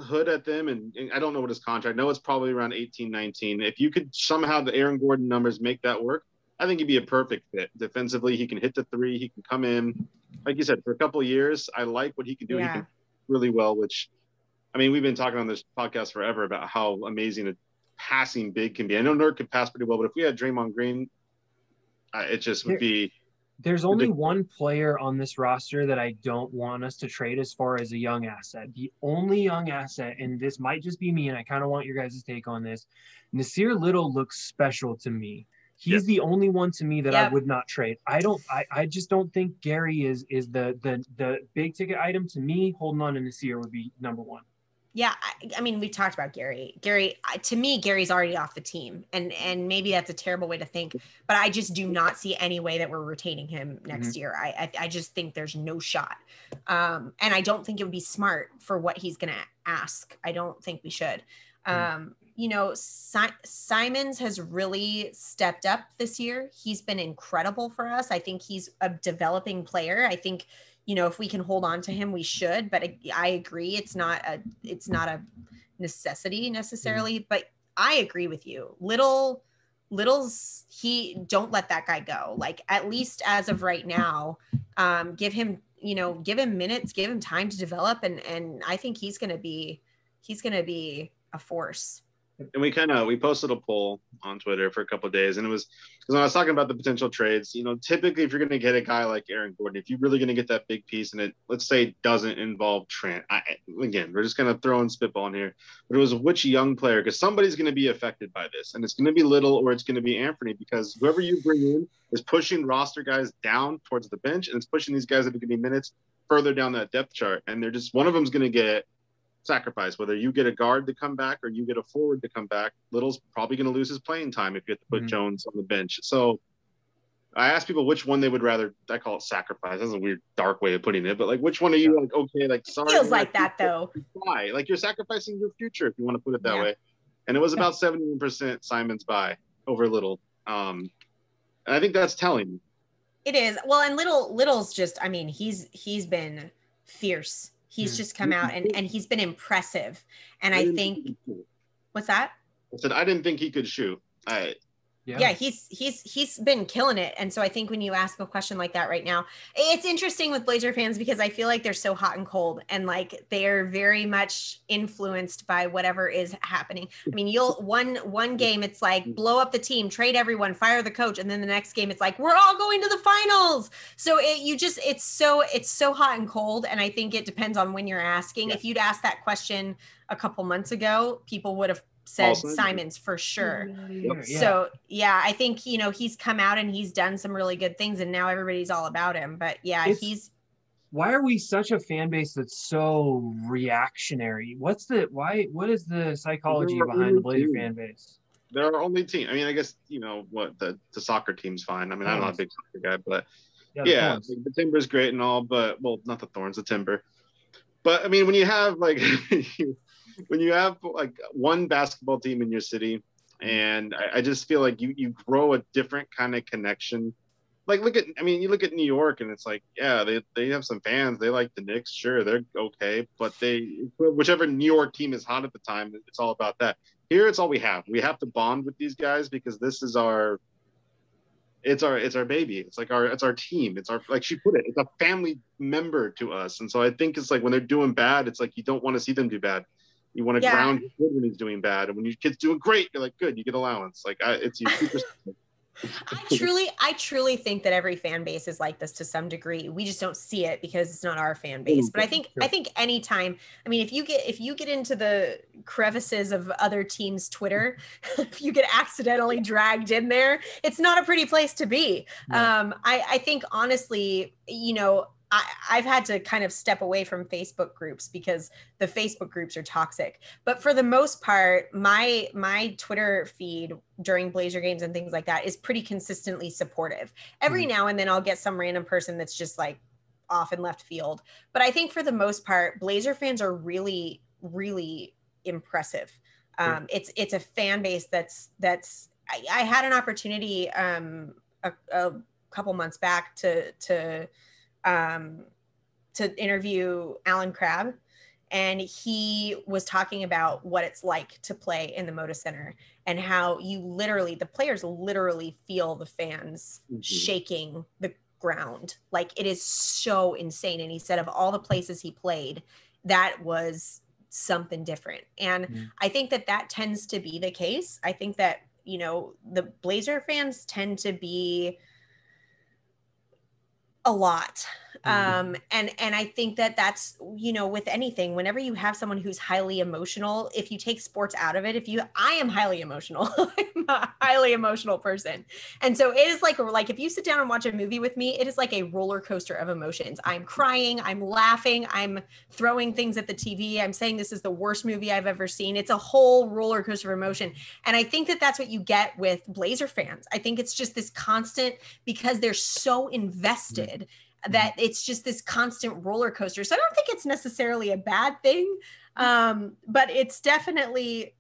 Hood at them, and I don't know what his contract, no, it's probably around 18, 19. If you could somehow the Aaron Gordon numbers make that work, I think he'd be a perfect fit. Defensively, he can hit the three, he can come in. Like you said, for a couple of years, I like what he can do. Yeah. He can really well, which, I mean, we've been talking on this podcast forever about how amazing a passing big can be. I know Nurk could pass pretty well, but if we had Draymond Green, it just would be. There's only one player on this roster that I don't want us to trade as far as a young asset. The only young asset, and this might just be me, and I kind of want your guys' take on this. Nasir Little looks special to me. He's the only one to me that I would not trade. I just don't think Gary is the big ticket item. To me, holding on to Nasir would be number one. Yeah, I mean, we talked about Gary. To me, Gary's already off the team, and maybe that's a terrible way to think, but I just do not see any way that we're retaining him next year. I just think there's no shot, and I don't think it would be smart for what he's going to ask. I don't think we should. You know, Simons has really stepped up this year. He's been incredible for us. I think he's a developing player. I think, you know, if we can hold on to him, we should, but I agree. It's not a necessity necessarily, but I agree with you. Little's, don't let that guy go. Like, at least as of right now, give him minutes, give him time to develop. And I think he's going to be a force. And we posted a poll on Twitter for a couple of days, and it was because when I was talking about the potential trades, you know, typically if you're going to get a guy like Aaron Gordon, if you're really going to get that big piece, and it, let's say, doesn't involve Trent, again, we're just going to throw in spitball in here, but it was which young player, because somebody's going to be affected by this, and it's going to be Little or it's going to be Anthony, because whoever you bring in is pushing roster guys down towards the bench, and it's pushing these guys that are going to be minutes further down that depth chart, and they're just, one of them's going to get sacrifice, whether you get a guard to come back or you get a forward to come back. Little's probably going to lose his playing time if you have to put Jones on the bench. So I asked people which one they would rather, I call it sacrifice. That's a weird, dark way of putting it, but like, which one are you like, okay, like, sorry. It feels like that though. Why? Like, you're sacrificing your future if you want to put it that way. And it was about 71% Simons buy over Little. And I think that's telling. It is. Well, and Little's just, I mean, he's been fierce. He's just come out and he's been impressive. And I think, what's that? I said, I didn't think he could shoot. Yeah, he's been killing it. And so I think when you ask a question like that right now, it's interesting with Blazer fans because I feel like they're so hot and cold and like they're very much influenced by whatever is happening. I mean, one game it's like blow up the team, trade everyone, fire the coach, and then the next game it's like we're all going to the finals. So it's so hot and cold, and I think it depends on when you're asking. If you'd asked that question a couple months ago, people would have said Simons for sure. So I think, you know, he's come out and he's done some really good things and now everybody's all about him. But why are we such a fan base that's so reactionary? What is the psychology behind the Blazer fan base? They're our only team. I mean, I guess, you know, what the soccer team's fine. I mean, I'm not a big soccer guy, but the Timber's great and all, but well, not the Thorns, the Timber. But I mean, when you have like when you have like one basketball team in your city, And I just feel like you grow a different kind of connection. Like you look at New York and it's like, yeah, they have some fans. They like the Knicks, sure, they're okay, but whichever New York team is hot at the time, it's all about that. Here, it's all we have. We have to bond with these guys because this is it's our baby. It's our team. It's our, like she put it, it's a family member to us. And so I think it's like when they're doing bad, it's like you don't want to see them do bad. You want to ground your kid when he's doing bad, and when your kid's doing great, you're like, good, you get allowance. Like it's you. I truly think that every fan base is like this to some degree. We just don't see it because it's not our fan base. But I think anytime, I mean, if you get into the crevices of other teams' Twitter, if you get accidentally dragged in there, it's not a pretty place to be. No. I think honestly, I've had to kind of step away from Facebook groups because the Facebook groups are toxic. But for the most part, my Twitter feed during Blazer games and things like that is pretty consistently supportive. Every now and then I'll get some random person that's just like off in left field. But I think for the most part, Blazer fans are really, really impressive. It's a fan base that's I had an opportunity a couple months back to interview Alan Crabb, and he was talking about what it's like to play in the Moda Center and how the players literally feel the fans shaking the ground. Like it is so insane. And he said of all the places he played, that was something different. And I think that tends to be the case. I think that, the Blazer fans tend to be a lot. And I think that's, with anything, whenever you have someone who's highly emotional, if you take sports out of it, I am highly emotional, I'm a highly emotional person. And so it is like if you sit down and watch a movie with me, it is like a roller coaster of emotions. I'm crying, I'm laughing, I'm throwing things at the TV. I'm saying this is the worst movie I've ever seen. It's a whole roller coaster of emotion. And I think that's what you get with Blazer fans. I think it's just this constant, because they're so invested, that it's just this constant roller coaster. So I don't think it's necessarily a bad thing, but it's definitely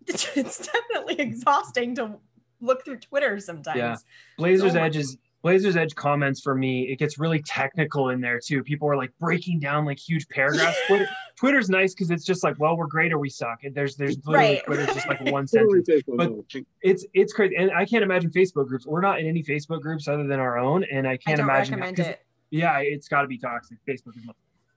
exhausting to look through Twitter sometimes. Yeah, Blazers Edge comments for me, it gets really technical in there too. People are like breaking down like huge paragraphs. Twitter's nice because it's just like, well, we're great or we suck. And there's literally Twitter's just like one sentence. But it's crazy. And I can't imagine Facebook groups. We're not in any Facebook groups other than our own, and I can't imagine recommend it. Yeah, it's got to be toxic. Facebook is not.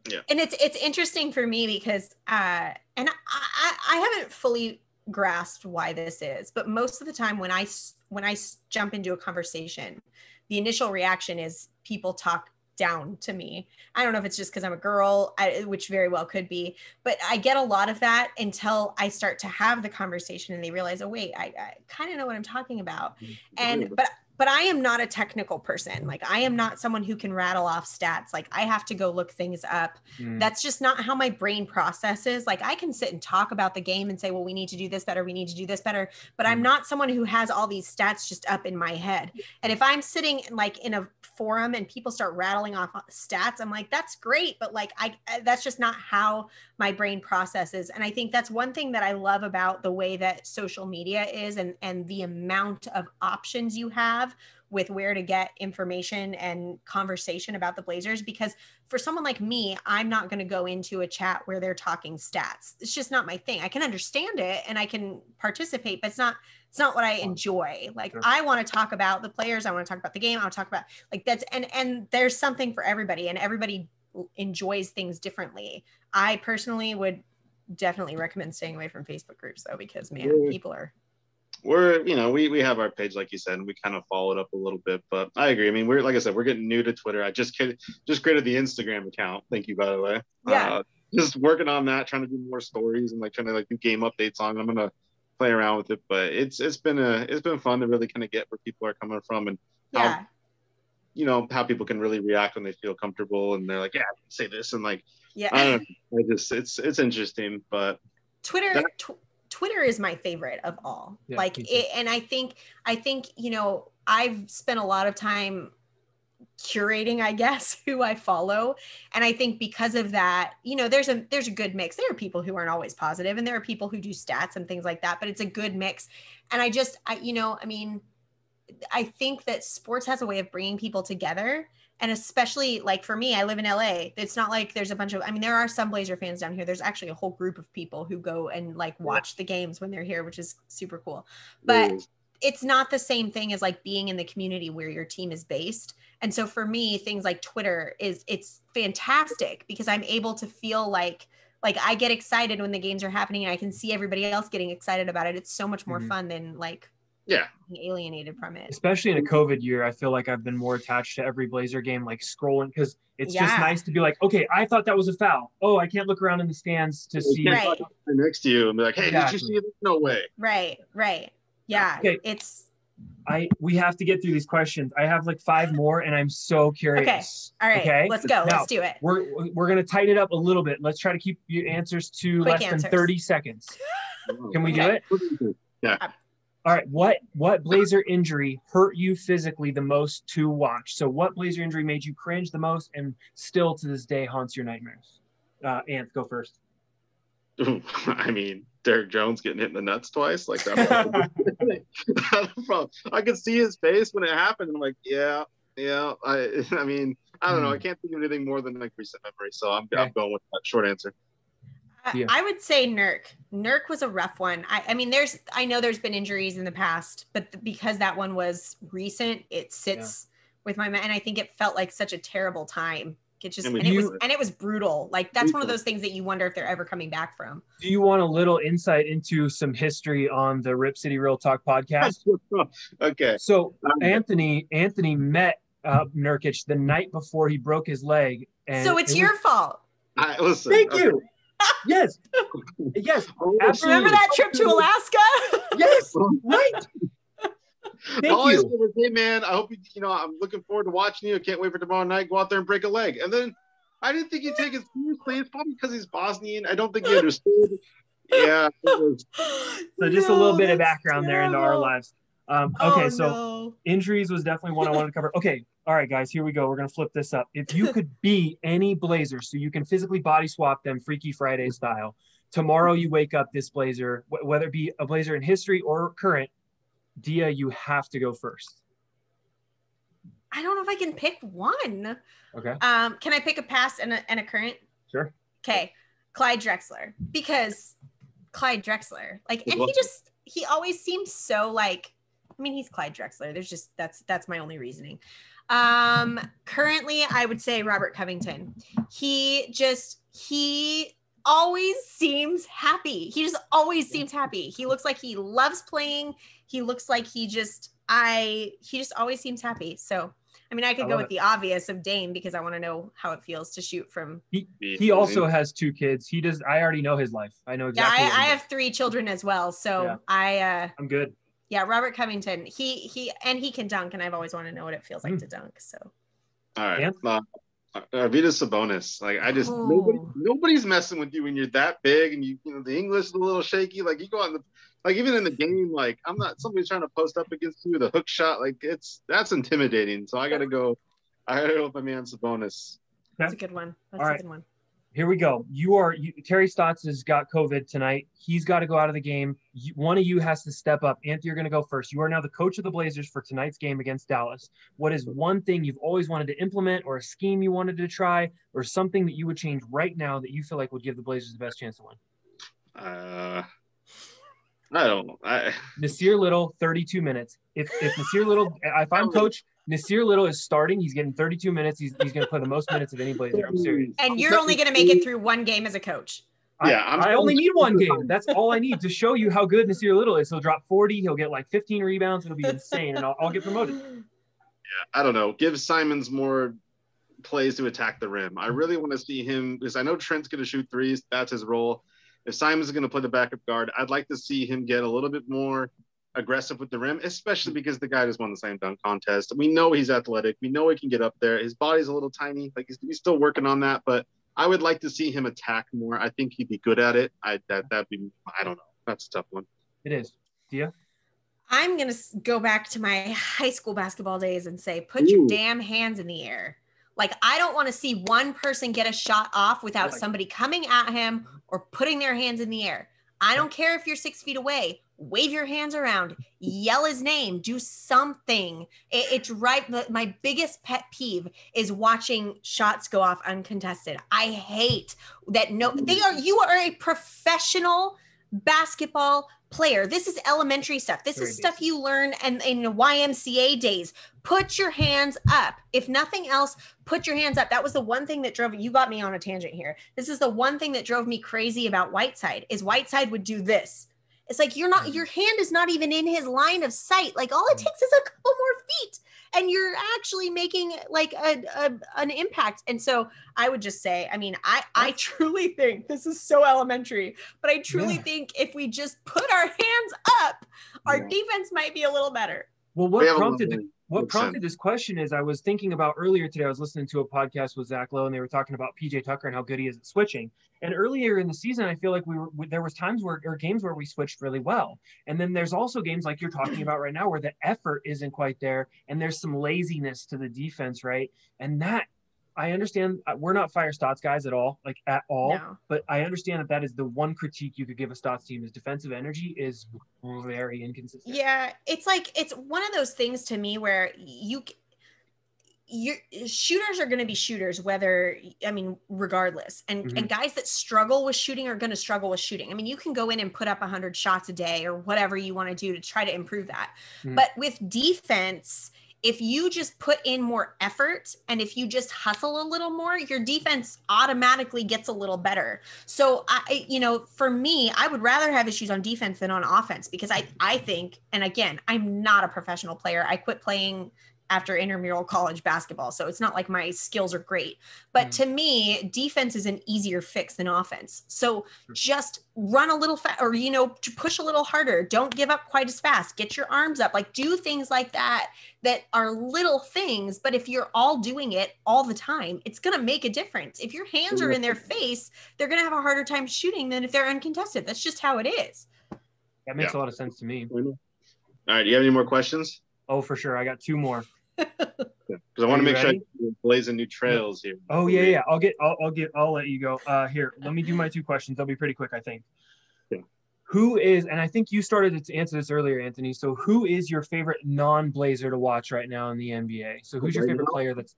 Yeah. And it's interesting for me because and I haven't fully grasped why this is, but most of the time when I jump into a conversation, the initial reaction is people talk down to me. I don't know if it's just because I'm a girl, which very well could be, but I get a lot of that until I start to have the conversation and they realize, oh wait, I kind of know what I'm talking about. And but I am not a technical person. Like I am not someone who can rattle off stats. Like I have to go look things up. That's just not how my brain processes. Like I can sit and talk about the game and say, well, we need to do this better. We need to do this better. But I'm not someone who has all these stats just up in my head. And if I'm sitting like in a forum and people start rattling off stats, I'm like, that's great. But like, that's just not how my brain processes. And I think that's one thing that I love about the way that social media is and the amount of options you have with where to get information and conversation about the Blazers, because for someone like me, I'm not going to go into a chat where they're talking stats. It's just not my thing. I can understand it and I can participate, but it's not what I enjoy. Like I want to talk about the players. I want to talk about the game. I want to talk about like that's, and there's something for everybody and everybody enjoys things differently. I personally would definitely recommend staying away from Facebook groups though, because man, people are. We're, we have our page, like you said, and we kind of followed up a little bit, but I agree. I mean, like I said, we're getting new to Twitter. I just created the Instagram account. Thank you, by the way. Yeah. Just working on that, trying to do more stories and like trying to like do game updates on it. I'm going to play around with it, but it's been fun to really kind of get where people are coming from and how, how people can really react when they feel comfortable and they're like, yeah, I can say this. And like, I don't know, it's interesting, but Twitter is my favorite of all. And I think, I've spent a lot of time curating, I guess, who I follow. And I think because of that, you know, there's a good mix. There are people who aren't always positive, and there are people who do stats and things like that, but it's a good mix. And I think that sports has a way of bringing people together. And especially like for me, I live in LA. It's not like there's a bunch of, there are some Blazer fans down here. There's actually a whole group of people who go and like watch the games when they're here, which is super cool. But it's not the same thing as like being in the community where your team is based. And so for me, things like Twitter it's fantastic because I'm able to feel like I get excited when the games are happening and I can see everybody else getting excited about it. It's so much more fun than like being alienated from it. Especially in a COVID year, I feel like I've been more attached to every Blazer game, like scrolling, because it's just nice to be like, okay, I thought that was a foul. Oh, I can't look around in the stands to see. Right. Next to you and be like, hey, did you see it? No way. Right. Yeah. Okay. We have to get through these questions. I have like 5 more and I'm so curious. Okay. All right. Okay? Let's go. Now, let's do it. We're going to tighten it up a little bit. Let's try to keep your answers to less than 30 seconds. Can we do it? Yeah. All right. What Blazer injury hurt you physically the most to watch? So what Blazer injury made you cringe the most and still to this day haunts your nightmares? Anth, go first. Derek Jones getting hit in the nuts twice, like that. I could see his face when it happened. I'm like, yeah. I don't know. I can't think of anything more than like recent memory. So I'm going with that short answer. I would say Nurk. Nurk was a rough one. I know there's been injuries in the past, but because that one was recent, it sits with my mind. And I think it felt like such a terrible time. It was brutal. Like that's one of those things that you wonder if they're ever coming back from. Do you want a little insight into some history on the Rip City Real Talk podcast? Okay. So Anthony met Nurkic the night before he broke his leg. And so it's your fault. Listen. Thank you. Yes. Absolutely. Remember that trip to Alaska? Yes. Right. Thank you. Was, hey man, I hope I'm looking forward to watching you. I can't wait for tomorrow night. Go out there and break a leg. And then I didn't think he'd take it seriously. It's probably because he's Bosnian. I don't think he understood. Yeah. So just a little bit of background there into our lives. Injuries was definitely one I wanted to cover. Okay. All right, guys, here we go. We're going to flip this up. If you could be any Blazer, so you can physically body swap them Freaky Friday style, tomorrow you wake up this Blazer, whether it be a Blazer in history or current, Dia, you have to go first. I don't know if I can pick one. Okay. Can I pick a past and a current? Sure. Okay. Clyde Drexler. Because Clyde Drexler, he always seems so like, he's Clyde Drexler. That's my only reasoning. Currently I would say Robert Covington. He always seems happy. He just always seems happy. He looks like he loves playing. He looks like he just always seems happy. So, I could go with the obvious of Dame because I want to know how it feels to shoot from. He also has 2 kids. I already know his life. I know exactly. Yeah, I have 3 children as well. So I'm good. Yeah, Robert Covington. He can dunk, and I've always wanted to know what it feels like to dunk. So. All right. Arvydas Sabonis. Like nobody's messing with you when you're that big and the English is a little shaky. Like you go on even in the game, like I'm not somebody's trying to post up against you, the hook shot, like that's intimidating. So I gotta go with my man Sabonis. That's a good one. That's a good one. Here we go. Terry Stotts has got COVID tonight. He's got to go out of the game. One of you has to step up. Anthony, you're going to go first. You are now the coach of the Blazers for tonight's game against Dallas. What is one thing you've always wanted to implement, or a scheme you wanted to try, or something that you would change right now that you feel like would give the Blazers the best chance to win? I don't know. Nasir Little, 32 minutes. If Nasir Little, if I'm coach, Nasir Little is starting. He's getting 32 minutes. He's going to play the most minutes of any Blazer. I'm serious. And you're only going to make it through one game as a coach. I only need one game. That's all I need to show you how good Nasir Little is. He'll drop 40. He'll get like 15 rebounds. It'll be insane, and I'll get promoted. Yeah, I don't know. Give Simons more plays to attack the rim. I really want to see him because I know Trent's going to shoot threes. That's his role. If Simons is going to play the backup guard, I'd like to see him get a little bit more aggressive with the rim, especially because the guy just won the slam dunk contest. We know he's athletic. We know he can get up there. His body's a little tiny. Like he's still working on that, but I would like to see him attack more. I think he'd be good at it. That'd be, I don't know. That's a tough one. It is. Dia? I'm going to go back to my high school basketball days and say, put your damn hands in the air. Like, I don't want to see one person get a shot off without somebody coming at him or putting their hands in the air. I don't care if you're 6 feet away. Wave your hands around, yell his name, do something. It's right. My biggest pet peeve is watching shots go off uncontested. I hate that. You are a professional basketball player. This is elementary stuff. This is stuff you learn and in YMCA days. Put your hands up. If nothing else, put your hands up. That was the one thing that you got me on a tangent here. This is the one thing that drove me crazy about Whiteside is Whiteside would do this. It's like, your hand is not even in his line of sight. Like, all it takes is a couple more feet and you're actually making like an impact. And so I would just say, I mean, I truly think this is so elementary, but I truly think if we just put our hands up, our defense might be a little better. Well, what prompted this question is I was thinking about earlier today, I was listening to a podcast with Zach Lowe and they were talking about PJ Tucker and how good he is at switching. And earlier in the season, I feel like there was times or games where we switched really well. And then there's also games like you're talking about right now where the effort isn't quite there and there's some laziness to the defense, right? And that, I understand we're not fire Stotts guys at all, no. But I understand that is the one critique you could give a Stotts team is defensive energy is very inconsistent. Yeah, it's like, it's one of those things to me where your shooters are going to be shooters, regardless. And guys that struggle with shooting are going to struggle with shooting. I mean, you can go in and put up 100 shots a day or whatever you want to do to try to improve that. But with defense, if you just put in more effort and if you just hustle a little more, your defense automatically gets a little better. So for me, I would rather have issues on defense than on offense because I think, and again, I'm not a professional player. I quit playing after intramural college basketball. So it's not like my skills are great, but to me, defense is an easier fix than offense. So just run a little or, push a little harder. Don't give up quite as fast. Get your arms up, like do things like that are little things. But if you're all doing it all the time, it's going to make a difference. If your hands are in their face, they're going to have a harder time shooting than if they're uncontested. That's just how it is. That makes a lot of sense to me. All right. Do you have any more questions? Oh, for sure. I got 2 more. Because I want to make sure you're blazing new trails here. Oh yeah. I'll let you go. Here, let me do my 2 questions. They'll be pretty quick, I think. Yeah. Who is, and I think you started to answer this earlier, Anthony. So who is your favorite non-Blazer to watch right now in the NBA? So who's your favorite player that's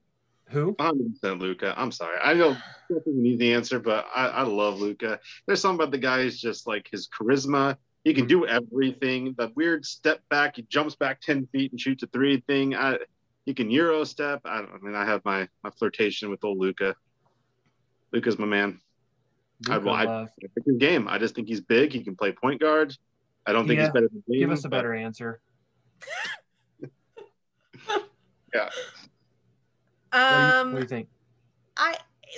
who? 100% Luka. I'm sorry. I know that's an easy answer, but I love Luka. There's something about the guy is just like his charisma. He can do everything. That weird step back, he jumps back 10 feet and shoots a 3 thing. He can Euro step. I have my flirtation with old Luka. Luka's my man. I pick his game. I just think he's big. He can play point guard. I don't think he's better than me. Give us a better answer. Yeah. What do you think?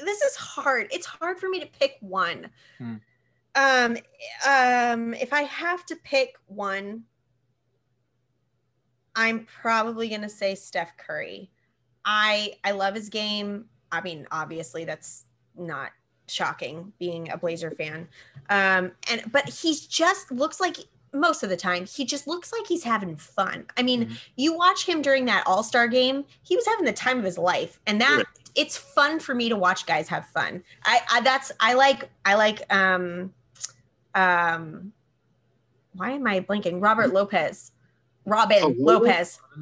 This is hard. It's hard for me to pick one. If I have to pick one, I'm probably going to say Steph Curry. I love his game. I mean, obviously that's not shocking being a Blazer fan. But he's just looks like most of the time, he just looks like he's having fun. I mean, you watch him during that All-Star game, he was having the time of his life. And it's fun for me to watch guys have fun. I like why am I blanking? Robin Lopez.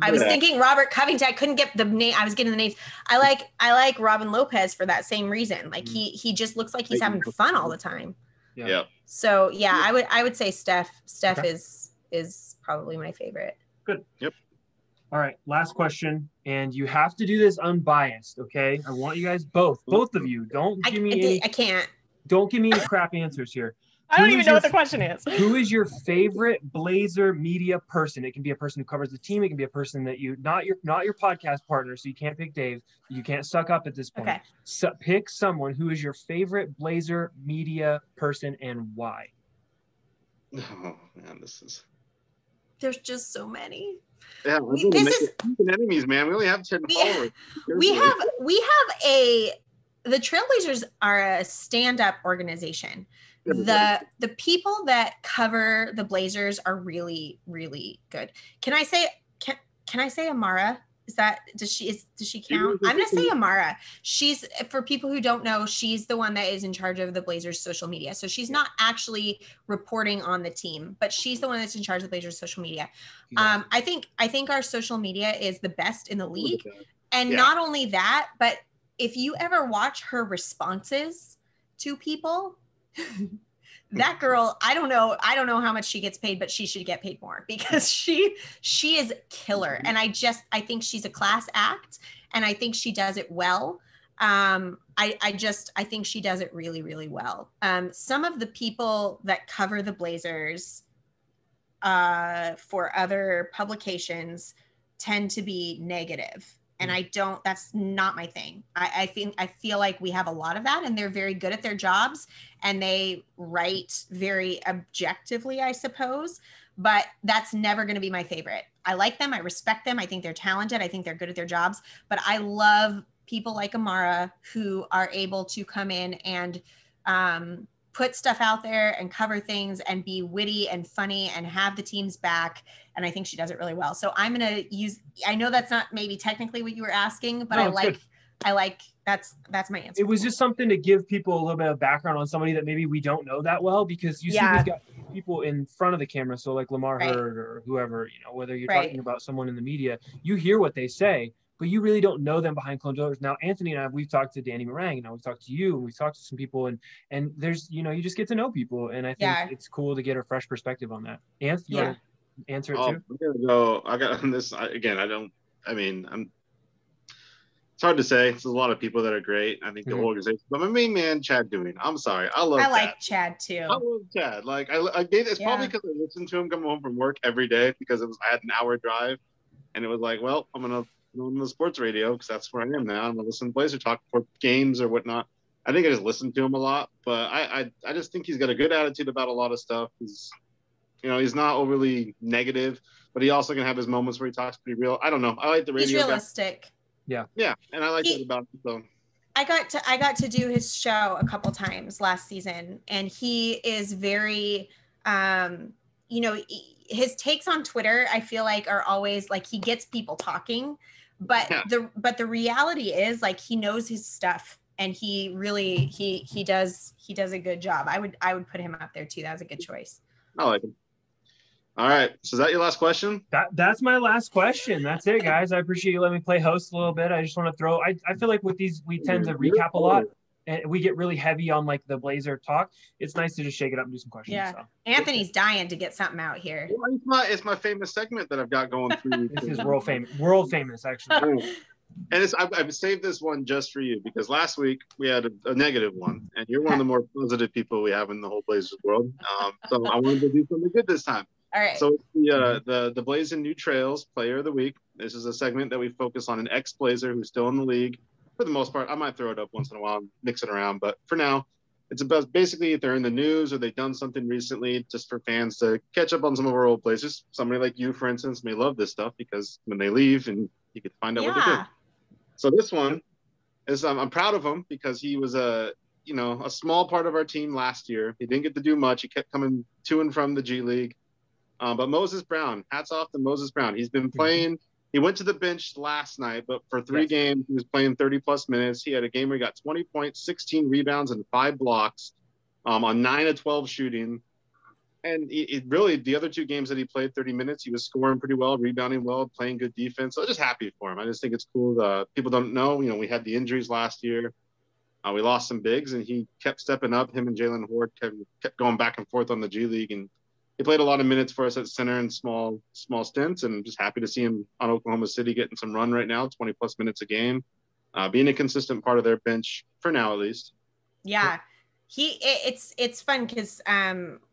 I was thinking Robert Covington. I couldn't get the name. I was getting the names. I like Robin Lopez for that same reason. Like he just looks like he's having fun all the time. Yeah. So yeah, I would say Steph. Steph is probably my favorite. Good. Yep. All right. Last question, and you have to do this unbiased. Okay. I want you guys both of you. Don't give me any crap answers here. I don't even know what the question is. Who is your favorite Blazer media person? It can be a person who covers the team. It can be a person that not your podcast partner. So you can't pick Dave. You can't suck up at this point. Okay. So pick someone who is your favorite Blazer media person and why. Oh man, there's just so many. Yeah, enemies, man. We only have 10 followers. The Trailblazers are a stand-up organization. the people that cover the Blazers are really, really good. Can I say Amara? Does she count? I'm gonna say Amara. She's, for people who don't know, she's the one that is in charge of the Blazers social media. So she's not actually reporting on the team, but she's the one that's in charge of the Blazers social media. I think our social media is the best in the league. And not only that, but if you ever watch her responses to people, that girl, I don't know how much she gets paid, but she should get paid more, because she is killer. And I think she's a class act, and I think she does it well. I think she does it really, really well. Some of the people that cover the Blazers for other publications tend to be negative. And that's not my thing. I feel like we have a lot of that, and they're very good at their jobs, and they write very objectively, I suppose, but that's never going to be my favorite. I like them. I respect them. I think they're talented. I think they're good at their jobs, but I love people like Amara who are able to come in and put stuff out there and cover things and be witty and funny and have the team's back. And I think she does it really well. So I'm going to I know that's not maybe technically what you were asking, but that's my answer. It was just something to give people a little bit of background on somebody that maybe we don't know that well, because you see these guys, people in front of the camera. So like Lamar Hurd or whoever, whether you're talking about someone in the media, you hear what they say, but you really don't know them behind closed doors. Now, Anthony and I, we've talked to Danny Meringue, and now we've talked to you, and we've talked to some people, and there's, you just get to know people. And I think it's cool to get a fresh perspective on that. Anthony, you want to answer it too? I'm gonna go. I got on this again. It's hard to say. There's a lot of people that are great. I think the organization, but my main man, Chad Dewey. I'm sorry. I like Chad too. I love Chad. Like I did. It's probably because I listened to him coming home from work every day, because I had an hour drive, and it was like, well, I'm gonna on the sports radio because that's where I am now. I'm gonna listen to Blazer talk for games or whatnot. I think I just listen to him a lot, but I just think he's got a good attitude about a lot of stuff. He's not overly negative, but he also can have his moments where he talks pretty real. I don't know. I like the radio. He's realistic. Yeah, and I like that about him. So I got to do his show a couple times last season, and he is very, his takes on Twitter, I feel like, are always like, he gets people talking, but the reality is, like, he knows his stuff, and he really he does a good job. I would put him up there too. That was a good choice. I like him. All right. So is that your last question? That's my last question. That's it, guys. I appreciate you letting me play host a little bit. I just want to throw, I feel like with these, we tend to recap a lot, and we get really heavy on like the Blazer talk. It's nice to just shake it up and do some questions. Yeah. So. Anthony's dying to get something out here. Well, it's my famous segment that I've got going through. This is world famous actually. And I've saved this one just for you, because last week we had a negative one, and you're one of the more positive people we have in the whole Blazers world. So I wanted to do something good this time. All right. So it's the Blazing New Trails Player of the Week. This is a segment that we focus on an ex-Blazer who's still in the league. For the most part, I might throw it up once in a while and mix it around, but for now, it's about basically if they're in the news or they've done something recently, just for fans to catch up on some of our old Blazers. Somebody like you, for instance, may love this stuff because when they leave, and you can find out what they did. So this one is I'm proud of him because he was a small part of our team last year. He didn't get to do much. He kept coming to and from the G League. But Moses Brown, hats off to Moses Brown. He's been playing. He went to the bench last night, but for 3 games, he was playing 30-plus minutes. He had a game where he got 20 points, 16 rebounds, and 5 blocks on 9 of 12 shooting. And really, the other 2 games that he played 30 minutes, he was scoring pretty well, rebounding well, playing good defense. So I'm just happy for him. I just think it's cool. People don't know, we had the injuries last year. We lost some bigs, and he kept stepping up. Him and Jalen Horde kept going back and forth on the G League, and he played a lot of minutes for us at center in small stints, and I'm just happy to see him on Oklahoma City getting some run right now, 20-plus minutes a game, being a consistent part of their bench for now, at least. Yeah, it's fun because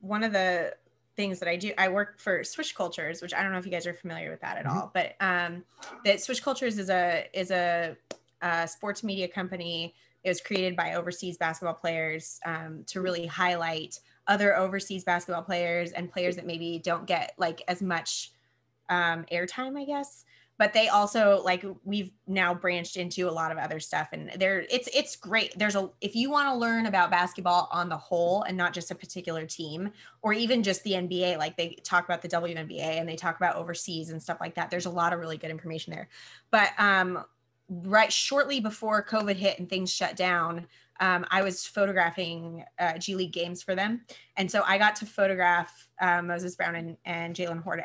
one of the things that I do, I work for Swish Cultures, which I don't know if you guys are familiar with that at all, but that Swish Cultures is a sports media company. It was created by overseas basketball players to really highlight other overseas basketball players and players that maybe don't get like as much airtime, I guess. but they also like we've now branched into a lot of other stuff, and it's great. If you want to learn about basketball on the whole and not just a particular team or even just the NBA, like they talk about the WNBA and they talk about overseas and stuff like that. There's a lot of really good information there. But right shortly before COVID hit and things shut down, I was photographing G League games for them. And so I got to photograph Moses Brown and Jalen Horta.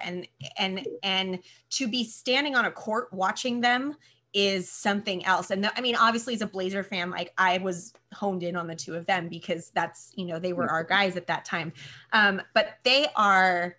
And to be standing on a court watching them is something else. And I mean, obviously as a Blazer fan, like I was honed in on the two of them because that's, they were our guys at that time. But they are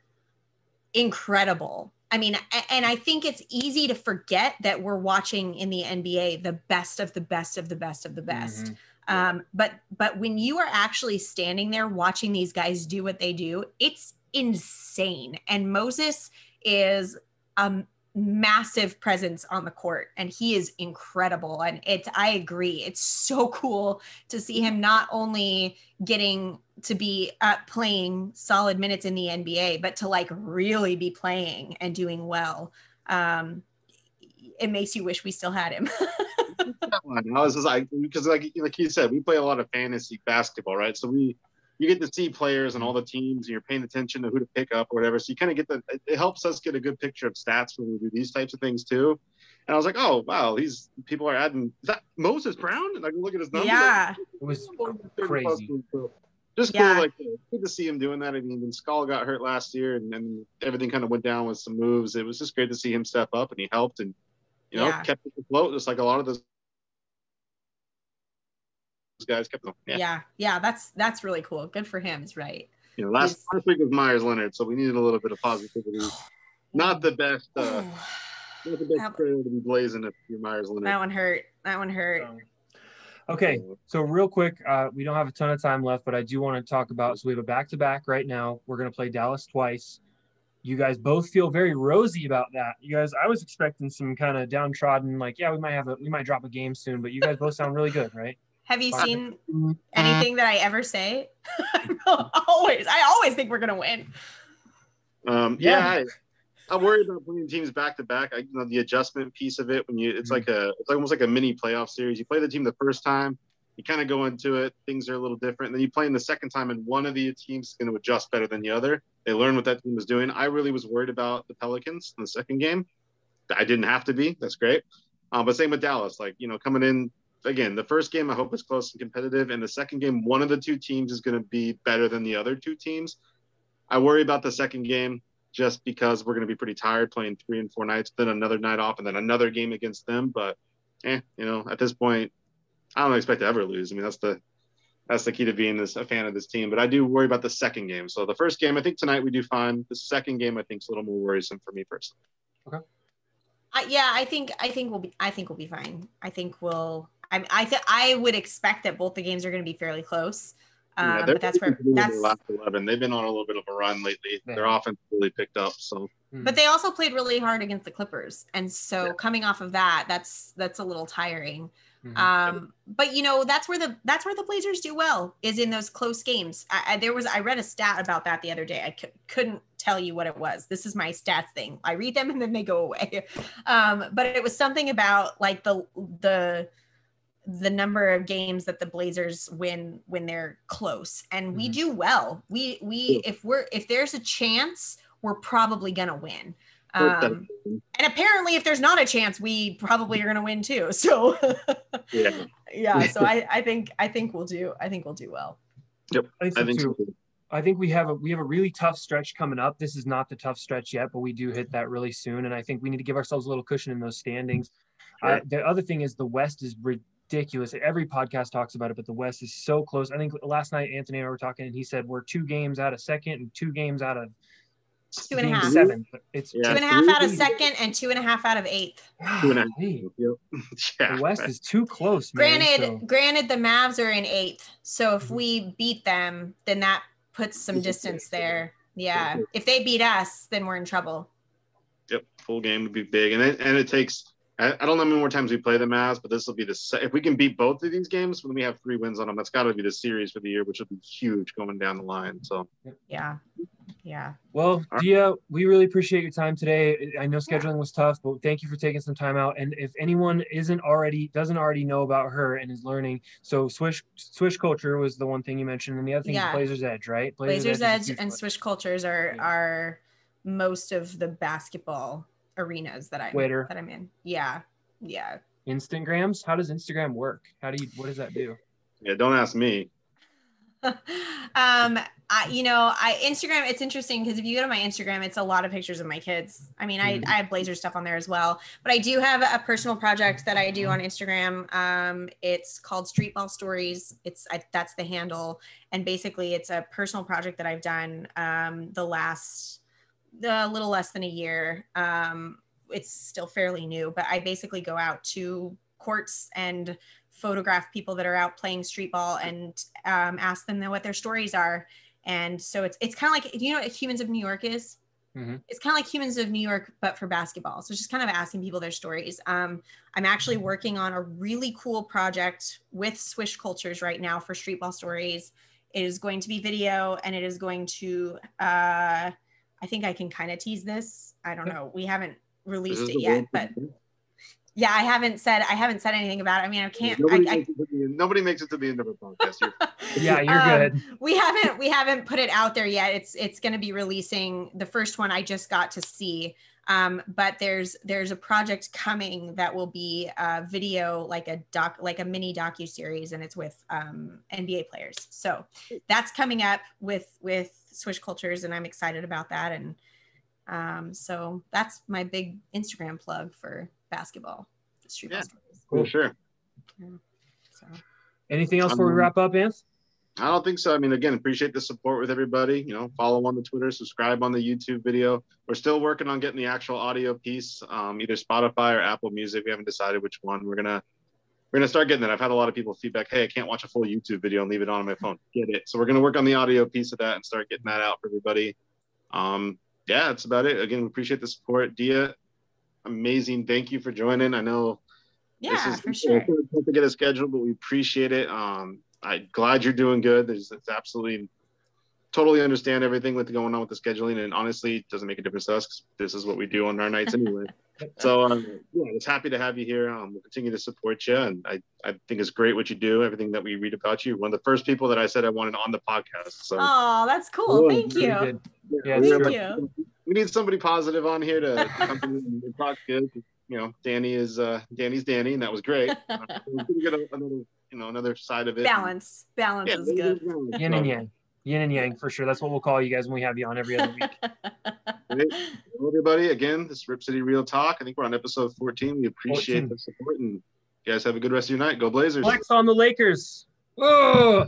incredible. I mean, and I think it's easy to forget that we're watching in the NBA the best of the best of the best of the best. But when you are actually standing there watching these guys do what they do, it's insane. And Moses is a massive presence on the court, and he is incredible. And I agree. It's so cool to see him not only getting to be playing solid minutes in the NBA, but to like really be playing and doing well. It makes you wish we still had him. I was just like, because like you said, we play a lot of fantasy basketball, right? So you get to see players and all the teams, and you're paying attention to who to pick up or whatever. So you kind of get it helps us get a good picture of stats when we do these types of things too. And I was like, oh wow, these people are adding. Is that Moses Brown? And I can look at his numbers. Yeah, it was crazy. Just cool, like good to see him doing that. I mean, when Skull got hurt last year, and everything kind of went down with some moves, it was just great to see him step up, and he helped, and kept it afloat, just like a lot of those guys kept them. Yeah, that's really cool. Good for him. Is right. Last week was Myers Leonard, so we needed a little bit of positivity. Not the best. Not the best trail to be blazing if you're Myers Leonard. That one hurt. Okay, so real quick, we don't have a ton of time left, but I do want to talk about. So we have a back-to-back right now. We're going to play Dallas twice. You guys both feel very rosy about that. You guys, I was expecting some kind of downtrodden, like, we might drop a game soon, but you guys both sound really good, right? Have you seen anything that I ever say? I always think we're gonna win. I worry about playing teams back to back. The adjustment piece of it when it's almost like a mini playoff series. You play the team the first time, you kind of go into it, things are a little different. And then you play in the second time, and one of the teams is going to adjust better than the other. They learn what that team was doing. I really was worried about the Pelicans in the second game. I didn't have to be. That's great. But same with Dallas. Like, coming in, again, the first game I hope is close and competitive. And the second game, one of the two teams is going to be better than the other two teams. I worry about the second game just because we're going to be pretty tired playing 3 and 4 nights, then another night off, and then another game against them. But, at this point, I don't expect to ever lose. I mean, that's the key to being a fan of this team. But I do worry about the second game. So the first game, I think tonight we do fine. The second game, I think, is a little more worrisome for me personally. Okay. I think we'll be fine. I think we'll. I would expect that both the games are going to be fairly close. But that's the last 11. They've been on a little bit of a run lately. Their offense really picked up. So, but they also played really hard against the Clippers, and so coming off of that's a little tiring. But that's where the Blazers do well, is in those close games. I read a stat about that the other day. I couldn't tell you what it was. This is my stats thing. I read them and then they go away. But it was something about like the number of games that the Blazers win when they're close, and we do well. If there's a chance, we're probably gonna win. And apparently if there's not a chance, we probably are going to win too. So so I think we'll do well. Yep. I think so too. I think we have a really tough stretch coming up. This is not the tough stretch yet, but we do hit that really soon. And I think we need to give ourselves a little cushion in those standings. Sure. The other thing is the West is ridiculous. Every podcast talks about it, but the West is so close. I think last night Anthony and I were talking, and he said we're 2 games out of second and 2 games out of 2.5. 7. It's 2.5 out of second and 2.5 out of 8th. 2.5. The West is too close, man. Granted, the Mavs are in 8th. So if we beat them, then that puts some distance there. Yeah. If they beat us, then we're in trouble. Yep. Full game would be big. And it takes I don't know how many more times we play them as, but this will be if we can beat both of these games, when we have 3 wins on them, that's got to be the series for the year, which will be huge going down the line. So yeah. Well, Dia, we really appreciate your time today. I know scheduling was tough, but thank you for taking some time out. And if anyone doesn't already know about her and is learning, so Swish Culture was the one thing you mentioned, and the other thing is Blazers Edge, right? Blazers Edge and Swish Cultures are most of the basketball arenas that I'm in. Yeah. Instagrams? How does Instagram work? What does that do? Yeah, don't ask me. Instagram, it's interesting because if you go to my Instagram, it's a lot of pictures of my kids. I mean, I have Blazer stuff on there as well, but I do have a personal project that I do on Instagram. It's called Street Ball Stories. That's the handle. And basically it's a personal project that I've done, the little less than a year. It's still fairly new, but I basically go out to courts and photograph people that are out playing street ball and ask them what their stories are. And so it's kind of like, do you know what Humans of New York is? Mm-hmm. It's kind of like Humans of New York, but for basketball. So it's just kind of asking people their stories. I'm actually working on a really cool project with Swish Cultures right now for Street Ball Stories. It is going to be video, and it is going to, I think I can kind of tease this. I don't know. We haven't released it yet, but yeah, I haven't said anything about it. I mean, I can't. Nobody makes it to the end of a podcast. Yeah, you're good. We haven't put it out there yet. It's going to be releasing. The first one I just got to see, but there's a project coming that will be a video, like a mini docu-series, and it's with NBA players. So that's coming up with Swish Cultures, and I'm excited about that. And so that's my big Instagram plug for basketball. Street ball stories. Cool. Sure. Yeah. So. Anything else before we wrap up, Anth? I don't think so. I mean, again, appreciate the support with everybody. Follow on the Twitter, subscribe on the YouTube video. We're still working on getting the actual audio piece, either Spotify or Apple Music. We haven't decided which one. We're gonna start getting that. I've had a lot of people feedback, hey, I can't watch a full YouTube video and leave it on my phone. Get it. So we're gonna work on the audio piece of that and start getting that out for everybody. Yeah, that's about it. Again, we appreciate the support. Dia, amazing. Thank you for joining. I know for sure. It's tough to get a schedule, but we appreciate it. I'm glad you're doing good. It's absolutely totally understand everything with going on with the scheduling, and honestly, it doesn't make a difference to us because this is what we do on our nights anyway. So it's happy to have you here. We'll continue to support you, and I think it's great what you do. Everything that we read about you. One of the first people that I said I wanted on the podcast. So that's cool. Thank you. Yeah, thank you. We need somebody positive on here to come in and talk good. Danny's Danny, and that was great. We get another side of it. Balance is good. Yin and yang for sure. That's what we'll call you guys when we have you on every other week. Great. Well, everybody, again, this is Rip City Real Talk. I think we're on episode 14. We appreciate the support, and you guys have a good rest of your night. Go Blazers. Flex on the Lakers. Oh.